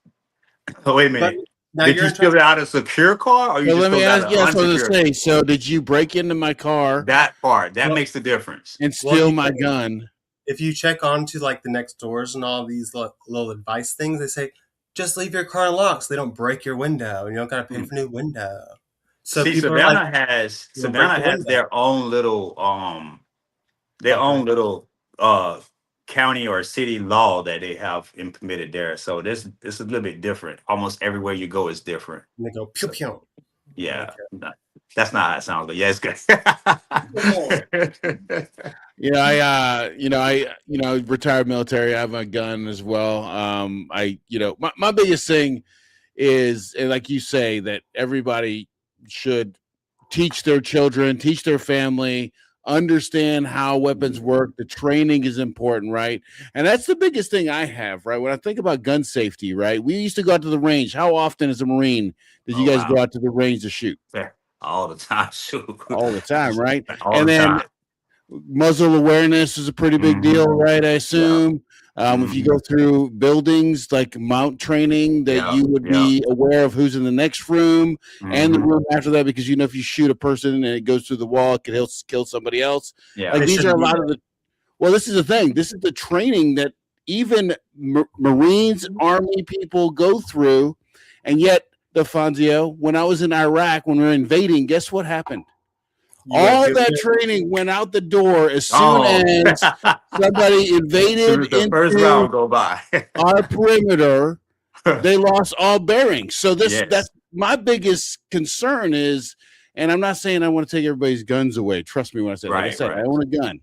Oh, wait a minute. Did you steal it out of a secure car, or you just stole it out of an unsecure? So did you break into my car? That part makes the difference. And steal my gun. If you check onto like the next doors and all these little advice things, they say just leave your car unlocked so they don't break your window, and you don't got to pay for a new window. So see, Savannah has their own little county or city law that they have implemented there. So this is a little bit different. Almost everywhere you go is different. And they go pew pew. Yeah, that's not how it sounds, but yeah, it's good. I retired military. I have a gun as well. My biggest thing is, like you say, that everybody should teach their children, teach their family, understand how weapons work. The training is important, right? And that's the biggest thing I have, right? When I think about gun safety, right? We used to go out to the range. How often as a Marine did you guys go out to the range to shoot? All the time, shoot. All the time, right? Muzzle awareness is a pretty big deal, right? I assume. If you go through buildings like mount training, that you would be aware of who's in the next room and the room after that, because if you shoot a person and it goes through the wall, it could kill somebody else. Yeah, these are a lot of the. Well, this is the thing. This is the training that even Marines, Army people go through, and yet, Defonsio, when I was in Iraq, when we were invading, guess what happened? All that training went out the door as soon as somebody invaded the first round go by our perimeter. They lost all bearings. So that's my biggest concern is, and I'm not saying I want to take everybody's guns away. Trust me when I say, like I said, I own a gun,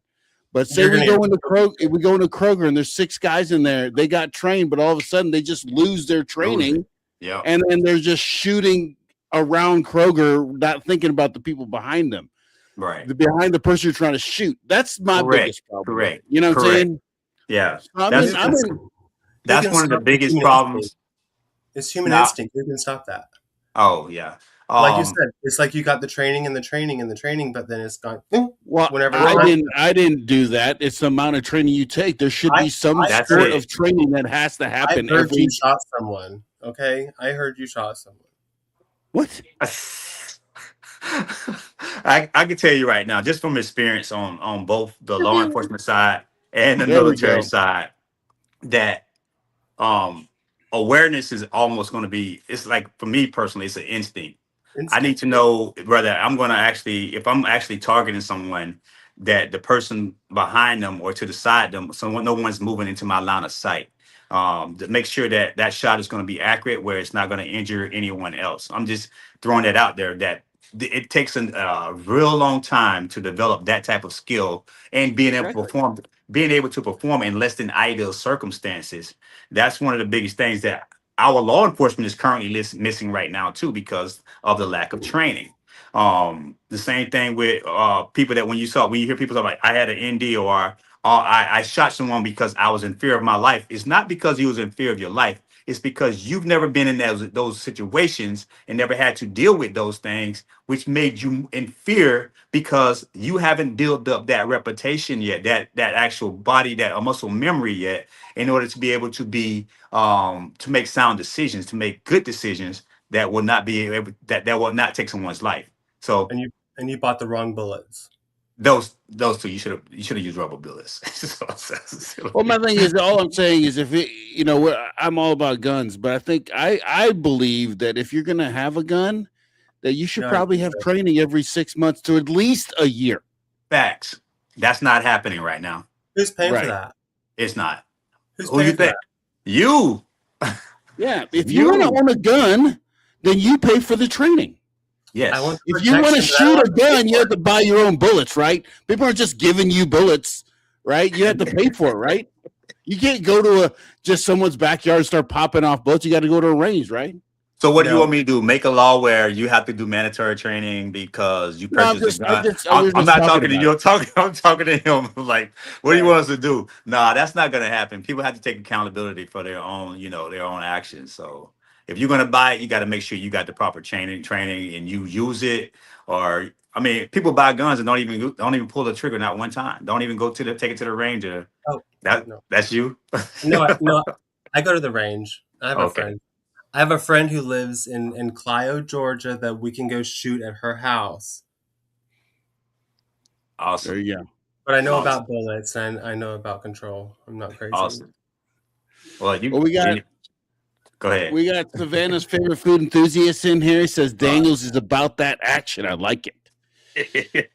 But say You're we gonna go get into Kroger, we go into Kroger, and there's 6 guys in there. They got trained, but all of a sudden they just lose their training, Yeah. and then they're just shooting around Kroger, not thinking about the people behind them, Right. behind the person you're trying to shoot. That's my Correct. biggest problem. Correct. You know what I'm Correct. saying? Yeah. So, I That's mean, I mean, that's one of the biggest problems. It's human Now, instinct. Who can stop that? oh yeah. Like you said, it's like you got the training and the training and the training, but then it's gone. well, Whenever I didn't do that. It's the amount of training you take. There should be some That's sort it. of training that has to I happen heard every. you shot someone. Okay, I heard you shot someone. What? I can tell you right now, just from experience on both the law enforcement side and the There we military go. side, that awareness is almost going to be. It's like, for me personally, it's an instinct. I need to know whether I'm going to actually, if I'm actually targeting someone, that the person behind them or to the side them, someone, no one's moving into my line of sight. To make sure that that shot is going to be accurate, where it's not going to injure anyone else. I'm just throwing that out there. That it takes a real long time to develop that type of skill, and being able to perform in less than ideal circumstances. That's one of the biggest things that our law enforcement is currently missing right now too, because of the lack of training. The same thing with people, that when you hear people talk like, I had an ND, or I shot someone because I was in fear of my life. It's not because you was in fear of your life. It's because you've never been in those situations and never had to deal with those things, which made you in fear, because you haven't built up that reputation yet, that actual body, that muscle memory yet, in order to be able to be to make sound decisions, to make good decisions that will not be able that will not take someone's life. So And you bought the wrong bullets. those two, you should have used rubber bullets. Well, my thing is, all I'm saying is, if it, I'm all about guns, but I think I believe that if you're gonna have a gun, that you should probably have training every 6 months to at least a year. Facts. That's not happening right now. Who's paying for Right. that? It's not. Who's Who you paying for think? that? You. Yeah, if you're gonna own a gun, then you pay for the training. Yes. If you want to shoot a gun, you have to buy your own bullets, right? People aren't just giving you bullets, right? You have to pay for it, right? You can't go to just someone's backyard and start popping off bullets. You got to go to a range, right? So what do you want me to do? Make a law where you have to do mandatory training because you purchased a gun? I'm not talking to you. I'm talking to him. Like, what do you want us to do? Nah, that's not going to happen. People have to take accountability for their own, their own actions. So if you're going to buy it, you got to make sure you got the proper training, and you use it. Or, I mean, people buy guns and don't even pull the trigger, not one time. Don't even take it to the range. That's you. No, I go to the range. I have a Okay. friend. I have a friend who lives in Clio, Georgia, that we can go shoot at her house. Awesome. There you go. But I know about bullets and I know about control. I'm not crazy. Awesome. Well, go ahead. We got Savannah's favorite food enthusiast in here. He says Daniels is about that action. I like it.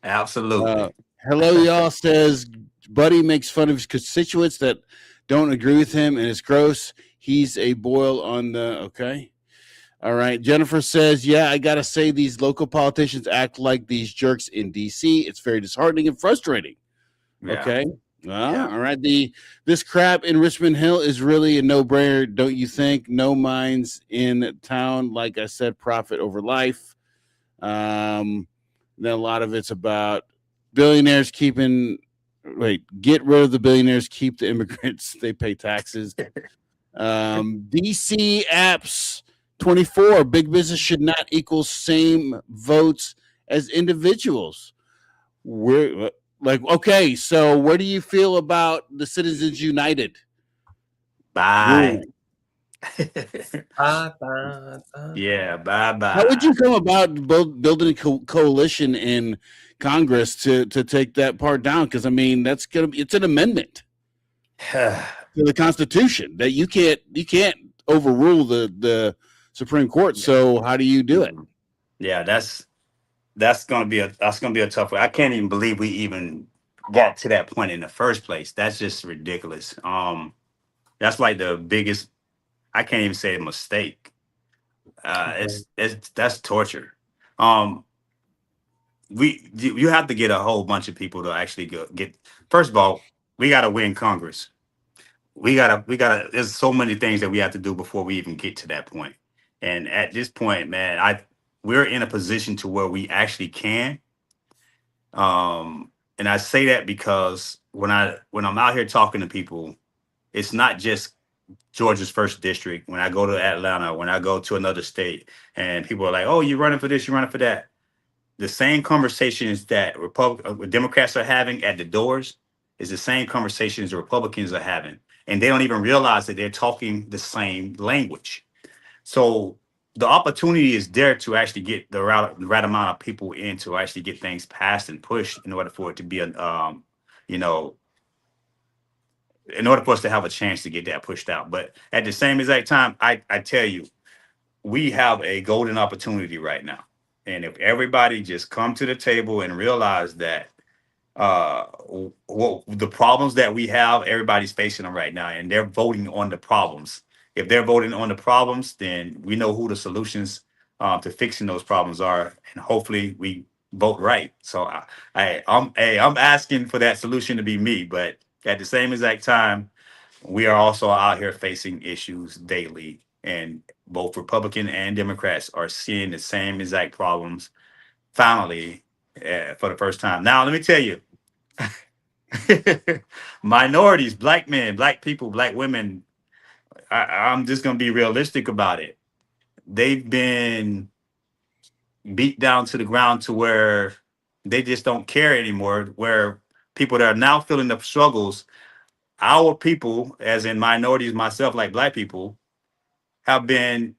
Absolutely. Hello, y'all. Says Buddy makes fun of his constituents that don't agree with him, and it's gross. He's a boil on the okay. All right. Jennifer says, yeah, I gotta say these local politicians act like these jerks in DC. It's very disheartening and frustrating. Yeah. Okay. All right. This crap in Richmond Hill is really a no-brainer, don't you think? No minds in town. Like I said, profit over life. Then a lot of it's about billionaires get rid of the billionaires, keep the immigrants, they pay taxes. DC apps 24, big business should not equal same votes as individuals. We're like, okay, so what do you feel about the Citizens United? Bye. Bye. Yeah, bye. How would you come about building a coalition in Congress to take that part down? Because I mean, it's an amendment to the Constitution that you can't overrule the Supreme Court. So how do you do it? Yeah, that's gonna be a tough one. I can't even believe we even got to that point in the first place. That's just ridiculous. That's like the biggest. I can't even say a mistake. That's torture. you have to get a whole bunch of people to actually get. First of all, we got to win Congress. We gotta. There's so many things that we have to do before we even get to that point. And at this point, man, we're in a position to where we actually can. And I say that because when I'm out here talking to people, it's not just Georgia's first district. When I go to Atlanta, when I go to another state, and people are like, "Oh, you're running for this, you're running for that." The same conversations that Democrats are having at the doors is the same conversations the Republicans are having, and they don't even realize that they're talking the same language. So the opportunity is there to actually get the right amount of people in to actually get things passed and pushed in order for it to be you know, in order for us to have a chance to get that pushed out. But at the same exact time, I tell you, we have a golden opportunity right now. And if everybody just come to the table and realize that what the problems that we have, everybody's facing them right now, and they're voting on the problems. If they're voting on the problems, then we know who the solutions to fixing those problems are, and hopefully we vote right. So I'm asking for that solution to be me, but at the same exact time, we are also out here facing issues daily, and both Republican and Democrats are seeing the same exact problems finally for the first time. Now, let me tell you, minorities, black men, black people, black women, I'm just going to be realistic about it. They've been beat down to the ground to where they just don't care anymore, where people that are now feeling the struggles, our people, as in minorities, myself, like black people, have been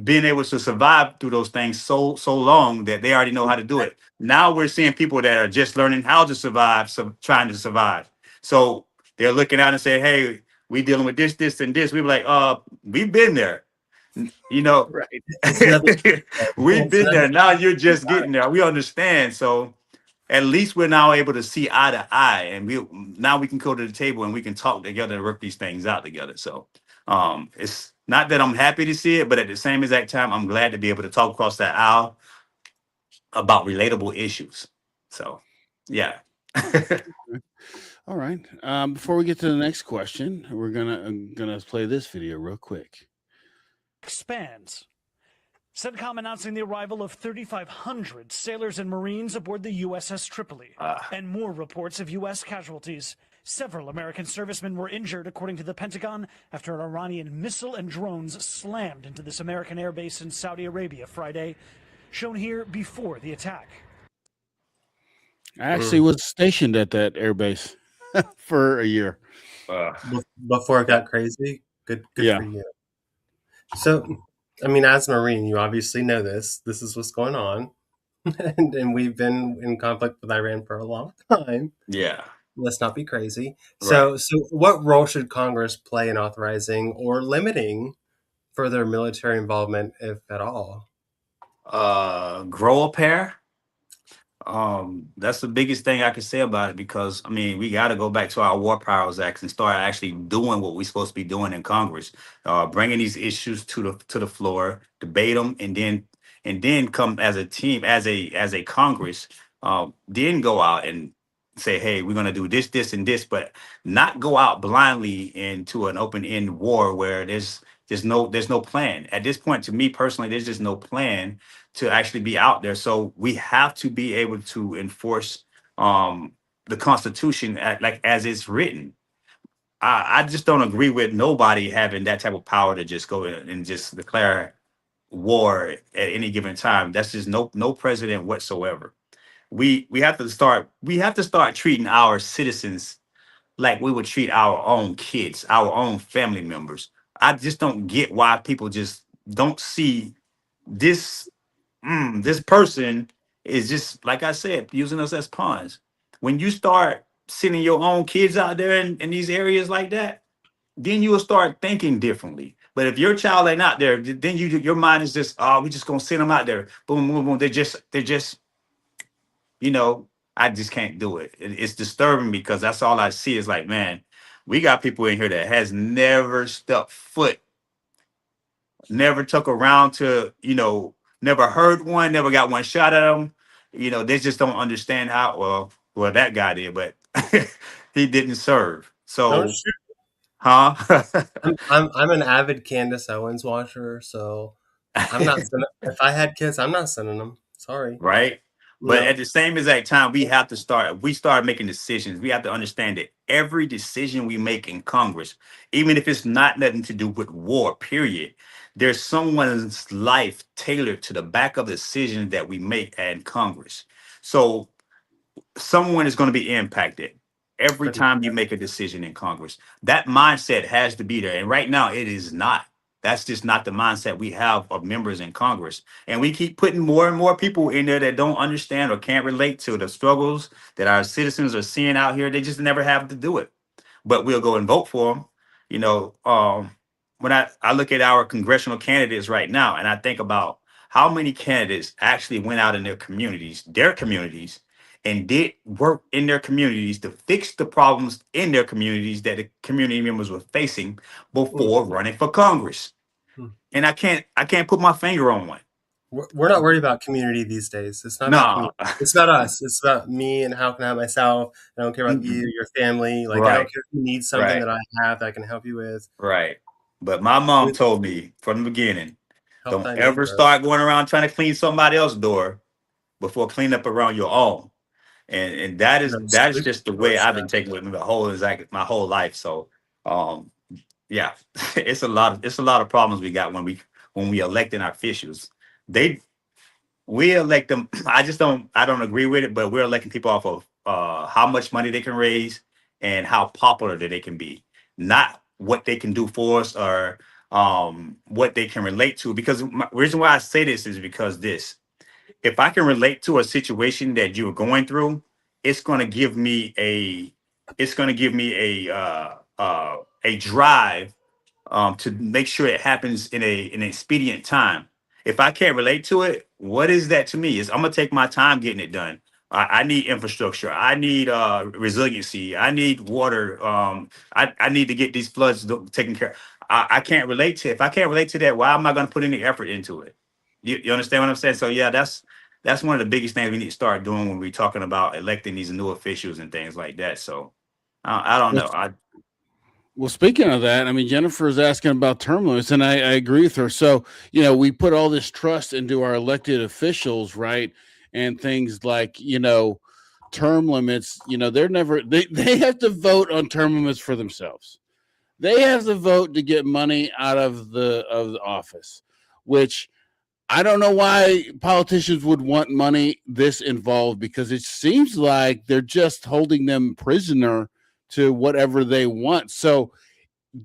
being able to survive through those things so long that they already know how to do it. Now we're seeing people that are just learning how to survive, so trying to survive. So they're looking out and saying, "Hey, we dealing with this, and this." We were like, we've been there, you know, Right. It's nothing. we've It's been nothing. there. Now you're just getting there. We understand. So at least we're now able to see eye to eye, and we can go to the table and we can talk together and work these things out together. So it's not that I'm happy to see it, but at the same exact time, I'm glad to be able to talk across that aisle about relatable issues. So yeah. All right. Before we get to the next question, we're gonna play this video real quick. Expands. CENTCOM announcing the arrival of 3,500 sailors and Marines aboard the USS Tripoli, and more reports of U.S. casualties. Several American servicemen were injured, according to the Pentagon, after an Iranian missile and drones slammed into this American airbase in Saudi Arabia Friday, shown here before the attack. I actually was stationed at that airbase for a year. Before it got crazy. Good Yeah. for you. So, I mean, as a Marine, you obviously know this. This is what's going on. and we've been in conflict with Iran for a long time. Yeah. Let's not be crazy. So what role should Congress play in authorizing or limiting further military involvement, if at all? Grow a pair. That's the biggest thing I can say about it, because I mean we got to go back to our War Powers Act and start actually doing what we're supposed to be doing in Congress, bringing these issues to the floor, debate them, and then come as a team, as a Congress, then go out and say, hey, we're gonna do this, and this, but not go out blindly into an open end war where there's no plan. At this point, to me personally, there's just no plan to actually be out there. So we have to be able to enforce the Constitution like as it's written. I just don't agree with nobody having that type of power to just go in and just declare war at any given time. That's just no president whatsoever. We have to start treating our citizens like we would treat our own kids, our own family members. I just don't get why people just don't see this this person is just, like I said, using us as pawns. When you start sending your own kids out there in these areas like that, then you will start thinking differently. But if your child ain't out there, then your mind is just, oh, we just gonna send them out there. Boom, boom, boom. They're just, I just can't do it. It's disturbing because that's all I see is like, man, we got people in here that has never stepped foot, never took around to, never heard one, never got one shot at them. They just don't understand how. Well, that guy did, but he didn't serve. Don't So, shoot. huh? I'm an avid Candace Owens watcher, so I'm not sending. If I had kids, I'm not sending them. Sorry. Right. But at No. the same exact time, we have to start. We start making decisions. We have to understand that every decision we make in Congress, even if it's not nothing to do with war, period, there's someone's life tailored to the back of the decision that we make in Congress. So someone is going to be impacted every But time you make a decision in Congress. That mindset has to be there. And right now, it is not. That's just not the mindset we have of members in Congress. And we keep putting more and more people in there that don't understand or can't relate to the struggles that our citizens are seeing out here. They just never have to do it, but we'll go and vote for them. You know, when I look at our congressional candidates right now, and I think about how many candidates actually went out in their communities, and did work in their communities to fix the problems in their communities that the community members were facing before running for Congress. mm, And I can't put my finger on one. we're not worried about community these days. It's not about No. community. It's about us. It's about me and how can I help myself. I don't care about you, Mhm. your family. Like I don't Right. care if you need something Right. that I have that I can help you with. Right. But my mom With told me from the beginning, help don't thy ever neighbor. start going around trying to clean somebody else's door before cleaning up around your own. And that is No, that is sweep just the the door way I've shut. been taking with me my whole life. So um yeah, it's a lot of problems we got when we electing our officials. They we elect them. I don't agree with it, but we're electing people off of how much money they can raise and how popular that they can be, not what they can do for us or what they can relate to. Because my reason why I say this is because this if I can relate to a situation that you're going through, it's going to give me a drive to make sure it happens in an expedient time. If I can't relate to it, what is that to me? Is I'm gonna take my time getting it done. I need infrastructure. I need resiliency. I need water. I need to get these floods taken care. I can't relate to. If I can't relate to that, why am I going to put any effort into it? You understand what I'm saying? So yeah, that's one of the biggest things we need to start doing when we're talking about electing these new officials and things like that. So I don't Well, know. well, speaking of that, I mean, Jennifer is asking about term limits, and I agree with her. So, we put all this trust into our elected officials, right? And things like, term limits, they have to vote on term limits for themselves. They have to vote to get money out of the office, which I don't know why politicians would want money this involved, because it seems like they're just holding them prisoner to whatever they want. So,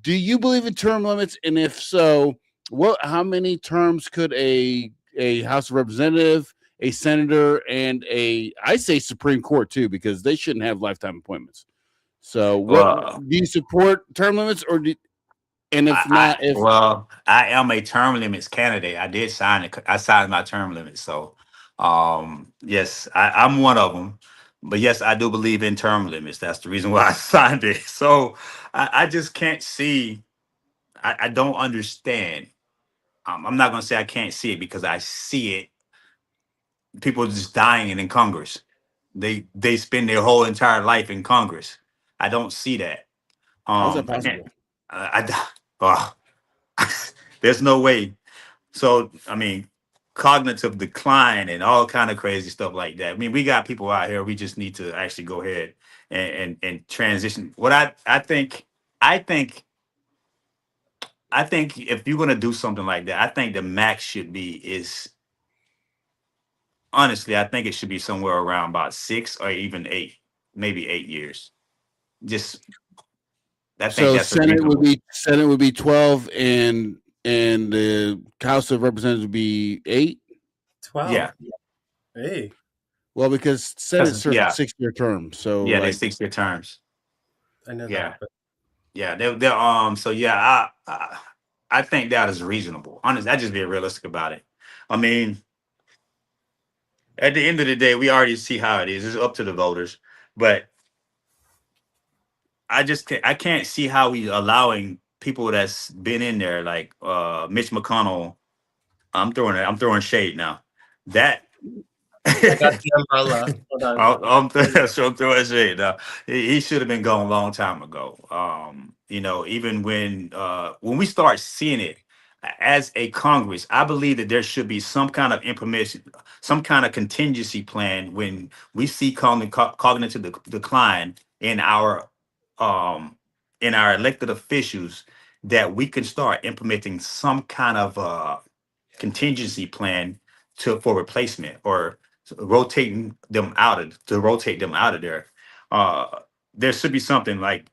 do you believe in term limits? And if so, how many terms could a House of Representative, a senator, and I say Supreme Court too, because they shouldn't have lifetime appointments. So, what Well, do you support term limits, and if not, if I am a term limits candidate. I did sign it. I signed my term limits. So, yes, I'm one of them. But yes, I do believe in term limits. That's the reason why I signed it. So I just can't see. I don't understand. I'm not gonna say I can't see it because I see it. People just dying in Congress. They spend their whole entire life in Congress. I don't see that. how's that I can't. possible? Oh, there's no way. So I mean, cognitive decline and all kind of crazy stuff like that. I mean, we got people out here. We just need to actually go ahead and transition. What I think, I think if you're gonna do something like that, I think the max should be is honestly, I think it should be somewhere around about 6 or even 8, maybe 8 years. Just I think So that's a reasonable. Senate would be 12, and the House of Representatives would be 8. 12. Yeah, Hey, Well, because Senate 'cause- serves a yeah, 6-year term, so yeah, they like 6 year terms. I know Yeah. that, but Yeah, they're so yeah, I think that is reasonable. Honestly, I just be realistic about it. I mean, at the end of the day, we already see how it is. It's up to the voters. But I can't see how we allowing people that's been in there like Mitch McConnell. I'm throwing shade now. That I got the umbrella. Hold on. I'm throwing shade. He should have been gone a long time ago. Even when we start seeing it as a Congress, I believe that there should be some kind of information, some kind of contingency plan when we see cognitive decline um, in our elected officials, that we can start implementing some kind of contingency plan for replacement, or rotate them out of there. Uh, there should be something like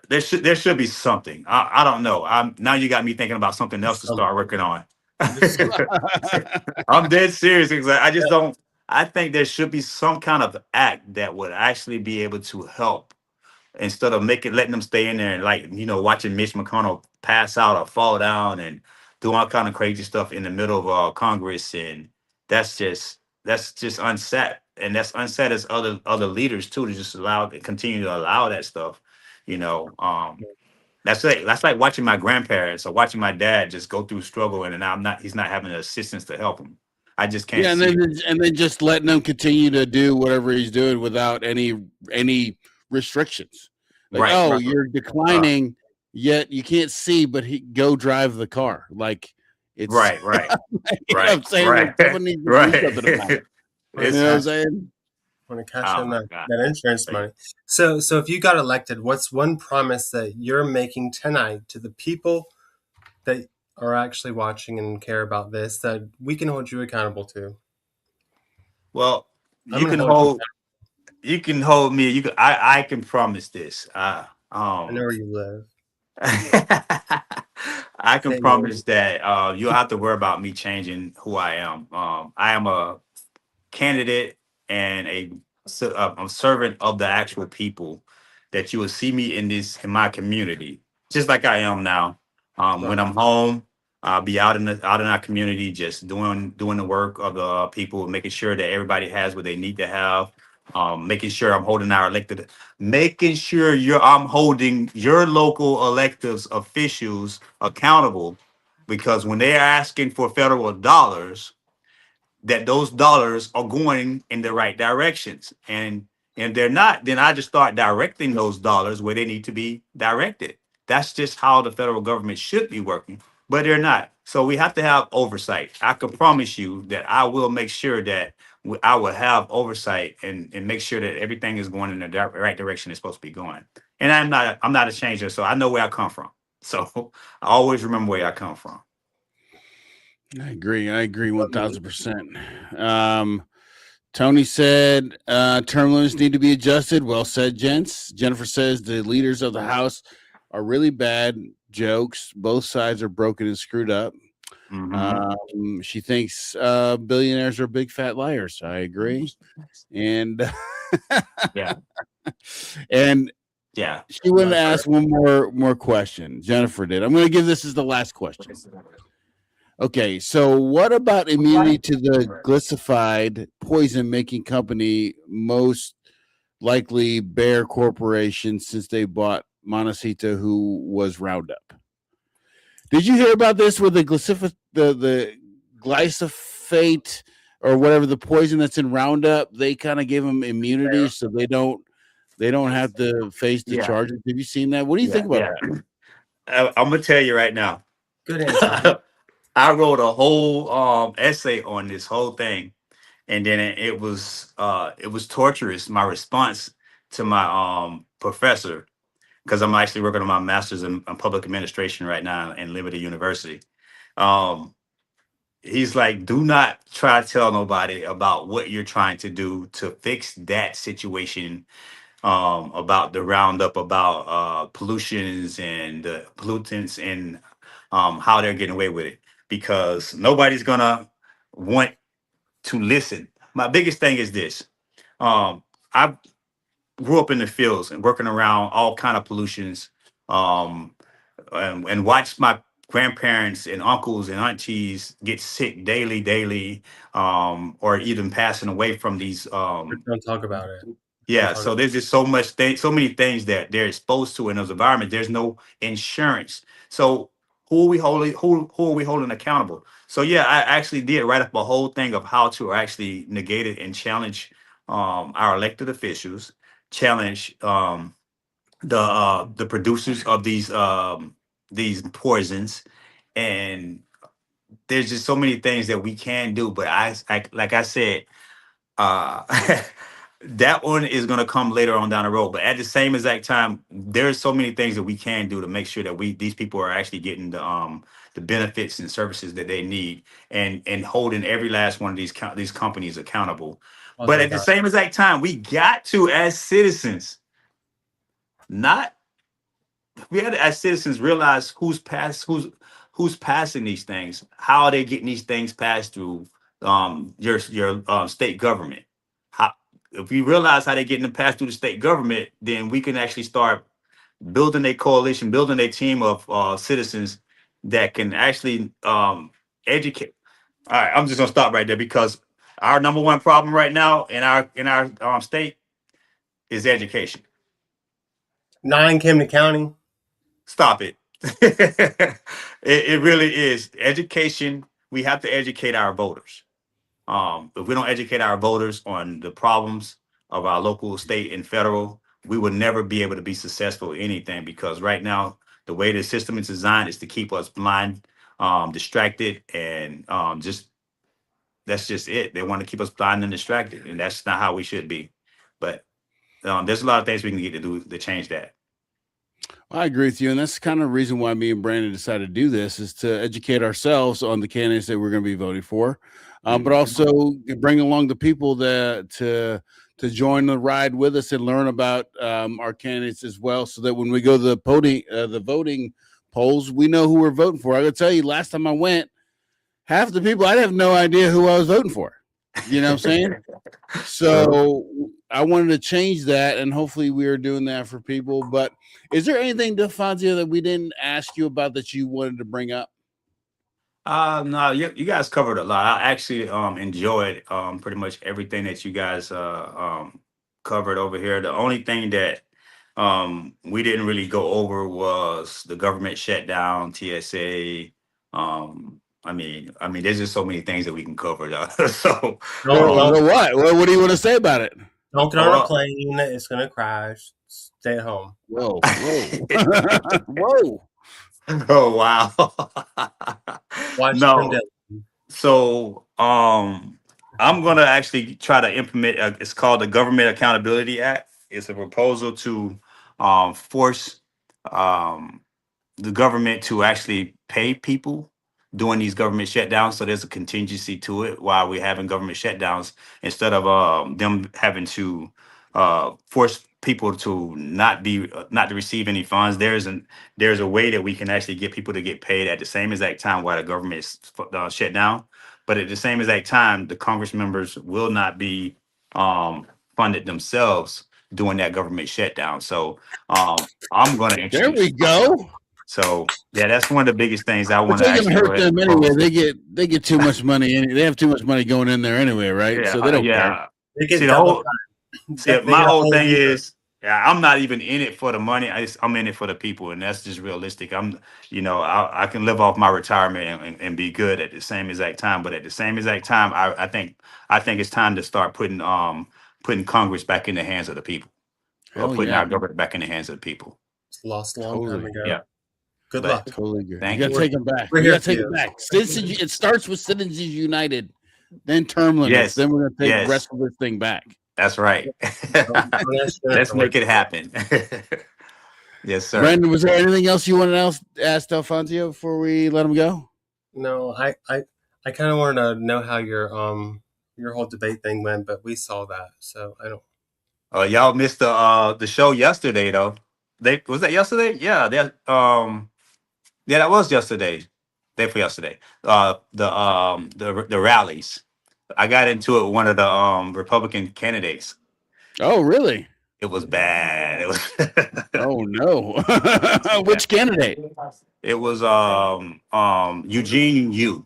there should be something. I don't know. Now you got me thinking about something else to start working on. I'm dead serious because I just don't. I think there should be some kind of act that would actually be able to help, instead of letting them stay in there and, like, watching Mitch McConnell pass out or fall down and do all kind of crazy stuff in the middle of Congress. And that's just unset, and that's unset as other leaders too, to just continue to allow that stuff. That's like watching my grandparents or watching my dad just go through struggle, and he's not having the assistance to help him. I just can't Yeah, and see. then just letting him continue to do whatever he's doing without any restrictions. Like, Right. you're declining, yet you can't see, but go drive the car. Like, it's Right. you know what I'm saying? Like, someone needs to do something about it. You know what I'm saying? Want to cash in my that, God. that insurance money. So if you got elected, what's one promise that you're making tonight to the people that are actually watching and care about this, that we can hold you accountable to? Well, I'm you gonna can hold hold me. I can promise this. I know where you live. I can Say it. promise that you'll have to worry about me changing who I am. I am a candidate and a servant of the actual people, that you will see me in my community, just like I am now. When I'm home, I'll be out in our community, just doing the work of the people, making sure that everybody has what they need to have. Making sure I'm holding your local electeds officials accountable, because when they're asking for federal dollars, that those dollars are going in the right directions. And if they're not, then I just start directing those dollars where they need to be directed. That's just how the federal government should be working, but they're not. So we have to have oversight. I can promise you that I will make sure that I will have oversight, and make sure that everything is going in the right direction it's supposed to be going. And I'm not a changer, so I know where I come from. So I always remember where I come from. I agree 1000%. Tony said term limits need to be adjusted. Well said, gents. Jennifer says the leaders of the House are really bad jokes. Both sides are broken and screwed up. She thinks billionaires are big fat liars. I agree. And Yeah. and Yeah. she wanted to ask one more question. Jennifer did. I'm going to give this as the last question. Okay, so what about immunity to the glycified poison making company, most likely Bayer Corporation, since they bought Montecito, who was Roundup? Did you hear about this with the glyphosate or whatever, the poison that's in Roundup? They kind of gave them immunity so they don't have to face the charges. Have you seen that? What do you think about that? I'm gonna tell you right now. Good answer. I wrote a whole essay on this whole thing, and then it was torturous. My response to my professor, because I'm actually working on my master's in public administration right now in Liberty University. He's like, do not try to tell nobody about what you're trying to do to fix that situation, about the Roundup, about pollutions and the pollutants, and how they're getting away with it, because nobody's gonna want to listen. My biggest thing is this. I grew up in the fields and working around all kind of pollutions, and watched my grandparents and uncles and aunties get sick daily, or even passing away from these. Don't talk about it. Yeah, so there's just so many things that they're exposed to in those environments. There's no insurance. So who are we holding who are we holding accountable? So yeah, I actually did write up a whole thing of how to actually negate it and challenge our elected officials, challenge the producers of these poisons, and there's just so many things that we can do. But I like I said, uh that one is going to come later on down the road. But at the same exact time, there's so many things that we can do to make sure that these people are actually getting the benefits and services that they need, and holding every last one of these companies accountable. But at the same exact time, we got to, as citizens, not we had to, as citizens, realize who's passing these things, how are they getting these things passed through your state government. How, if we realize how they're getting them passed through the state government, then we can actually start building a coalition, building a team of citizens that can actually educate. All right, I'm just gonna stop right there, because our number one problem right now in our state is education. 9 Camden County. Stop it. It really is education. We have to educate our voters. If we don't educate our voters on the problems of our local, state, and federal, we will never be able to be successful in anything, because right now the way the system is designed is to keep us blind, distracted, and just that's just it. They want to keep us blind and distracted, and that's not how we should be. But there's a lot of things we can get to do to change that. I agree with you, and that's kind of the reason why me and Brandon decided to do this, is to educate ourselves on the candidates that we're going to be voting for, but also bring along the people that to join the ride with us and learn about our candidates as well, so that when we go to the voting polls, we know who we're voting for. I got to tell you, last time I went, half the people, I have no idea who I was voting for. You know what I'm saying? So I wanted to change that, and hopefully we are doing that for people. But is there anything, Defonsio, that we didn't ask you about that you wanted to bring up? No, you guys covered a lot. I actually enjoyed pretty much everything that you guys covered over here. The only thing that we didn't really go over was the government shutdown, TSA. I mean, there's just so many things that we can cover. So, what do you want to say about it? Don't get on a plane. It's going to crash. Stay at home. Whoa. Whoa. Oh, wow. No. So, I'm going to actually try to implement, it's called the Government Accountability Act. It's a proposal to force the government to actually pay people during these government shutdowns. So there's a contingency to it while we're having government shutdowns, instead of them having to force people to not to receive any funds. There's a way that we can actually get people to get paid at the same exact time while the government is shut down. But at the same exact time, the Congress members will not be funded themselves during that government shutdown. So I'm going to introduce. There we go. So yeah, that's one of the biggest things I want to actually hurt them anyway. propose. They get too much money. They have too much money going in there anyway, right? Yeah, So they don't care. They get See, my whole thing is, I'm not even in it for the money. I'm in it for the people, and that's just realistic. I can live off my retirement and be good at the same exact time. But at the same exact time, I think it's time to start putting Congress back in the hands of the people, or putting our government back in the hands of the people. It's lost a long time ago. Yeah. Good luck. Totally agree. Thank You got to take them back. You got to take it back. Citizens, it starts with Citizens United, then term limits. Yes. Then we're going to take the rest of this thing back. That's right. Let's make it happen. Yes, sir. Brandon, was there anything else you wanted to ask Defonsio before we let him go? No, I kind of wanted to know how your whole debate thing went, but we saw that, so I don't. Y'all missed the show yesterday, though. Was that yesterday? Yeah, that was yesterday. Day for yesterday. The rallies. I got into it with one of the Republican candidates. Oh, really? It was bad. It was. Oh no! Which candidate? It was Eugene Yu.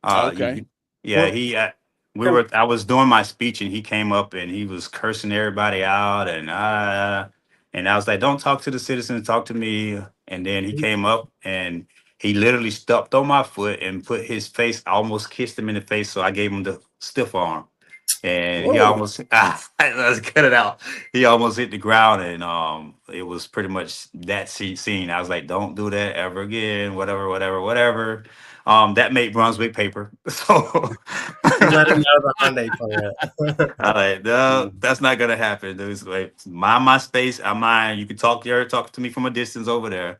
Okay. I was doing my speech, and he came up and he was cursing everybody out, and I was like, "Don't talk to the citizens, talk to me." And then he came up and He literally stepped on my foot and put his face, I almost kissed him in the face. So I gave him the stiff arm. And he Whoa. almost, let's cut it out. He almost hit the ground, and it was pretty much that scene. I was like, "Don't do that ever again." Whatever, whatever, whatever. That made Brunswick paper. So You let him know the Hyundai plant. I like, no, that's not gonna happen. Dude. Like, mind my space. I'm mine. You can talk to me from a distance over there.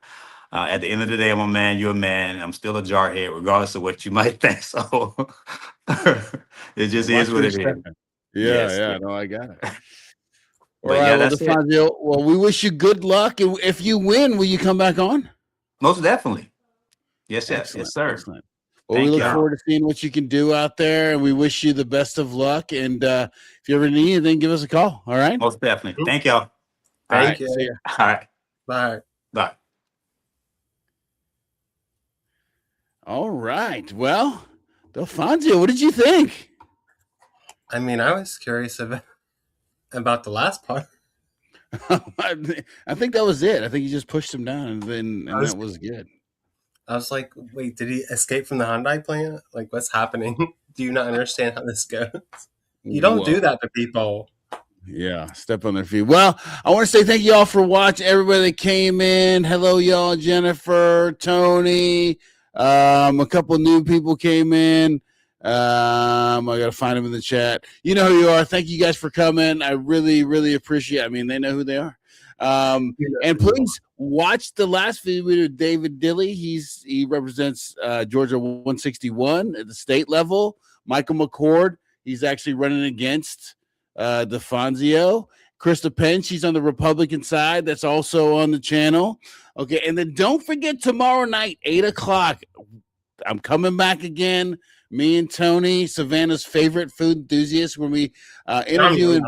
At the end of the day, I'm a man. You're a man. I'm still a jarhead, regardless of what you might think. So it just Watch is where what you're it is. stepping. Yeah, Yes. yeah, no, I got it. All But right, yeah, well, that's it. Defonsio, well, we wish you good luck. And if you win, will you come back on? Most definitely. Yes, yes, Excellent, yes, sir. excellent. Well, we Thank look y'all. forward to seeing what you can do out there, and we wish you the best of luck. And if you ever need anything, give us a call. All right. Most definitely. Thank y'all. All Thank right, you. see ya. All right. Bye. Bye. All right. Well, Defonsio, what did you think? I mean, I was curious about the last part. I think that was it. I think you just pushed him down, and that was good. I was like, wait, did he escape from the Hyundai plant? Like, what's happening? Do you not understand how this goes? You don't do Whoa. that to people. Yeah, step on their feet. Well, I want to say thank you all for watching. Everybody that came in. Hello, y'all. Jennifer, Tony. A couple new people came in. I gotta find them in the chat. You know who you are. Thank you guys for coming. I really, really appreciate it. I mean, they know who they are. And please watch the last video of David Dilley. He represents Georgia 161 at the state level. Michael McCord, he's actually running against Defonsio. Krista Penn, she's on the Republican side. That's also on the channel. Okay, and then don't forget tomorrow night, 8:00. I'm coming back again. Me and Tony, Savannah's favorite food enthusiast, when we interviewing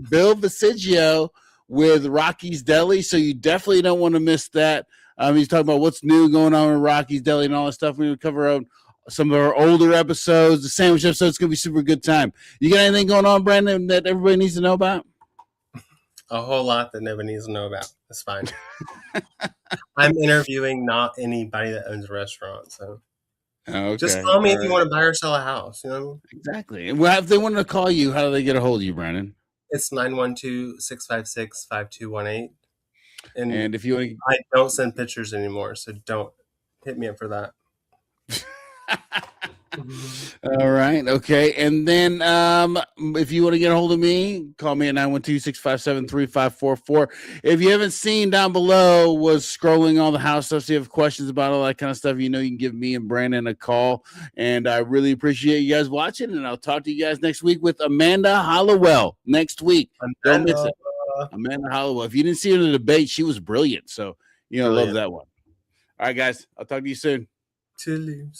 Bill Visigio with Rocky's Deli. So you definitely don't want to miss that. He's talking about what's new going on in Rocky's Deli and all that stuff. We're going to cover out some of our older episodes, the sandwich episode. It's going to be super good time. You got anything going on, Brandon, that everybody needs to know about? A whole lot that nobody needs to know about. That's fine. I'm interviewing not anybody that owns a restaurant. So just call me if you want to buy or sell a house. You know? Exactly. And if they wanted to call you, how do they get a hold of you, Brandon? It's 912-656-5218. And if you want to... I don't send pictures anymore, so don't hit me up for that. All right. Okay. And then if you want to get a hold of me, call me at 912-657-3544. If you haven't seen down below, was scrolling all the house stuff. So you have questions about all that kind of stuff, you know, you can give me and Brandon a call. And I really appreciate you guys watching. And I'll talk to you guys next week with Amanda Hollowell next week. Don't miss it. Amanda Hollowell. If you didn't see her in the debate, she was brilliant. So, you know, love that one. All right, guys. I'll talk to you soon. Toodaloo.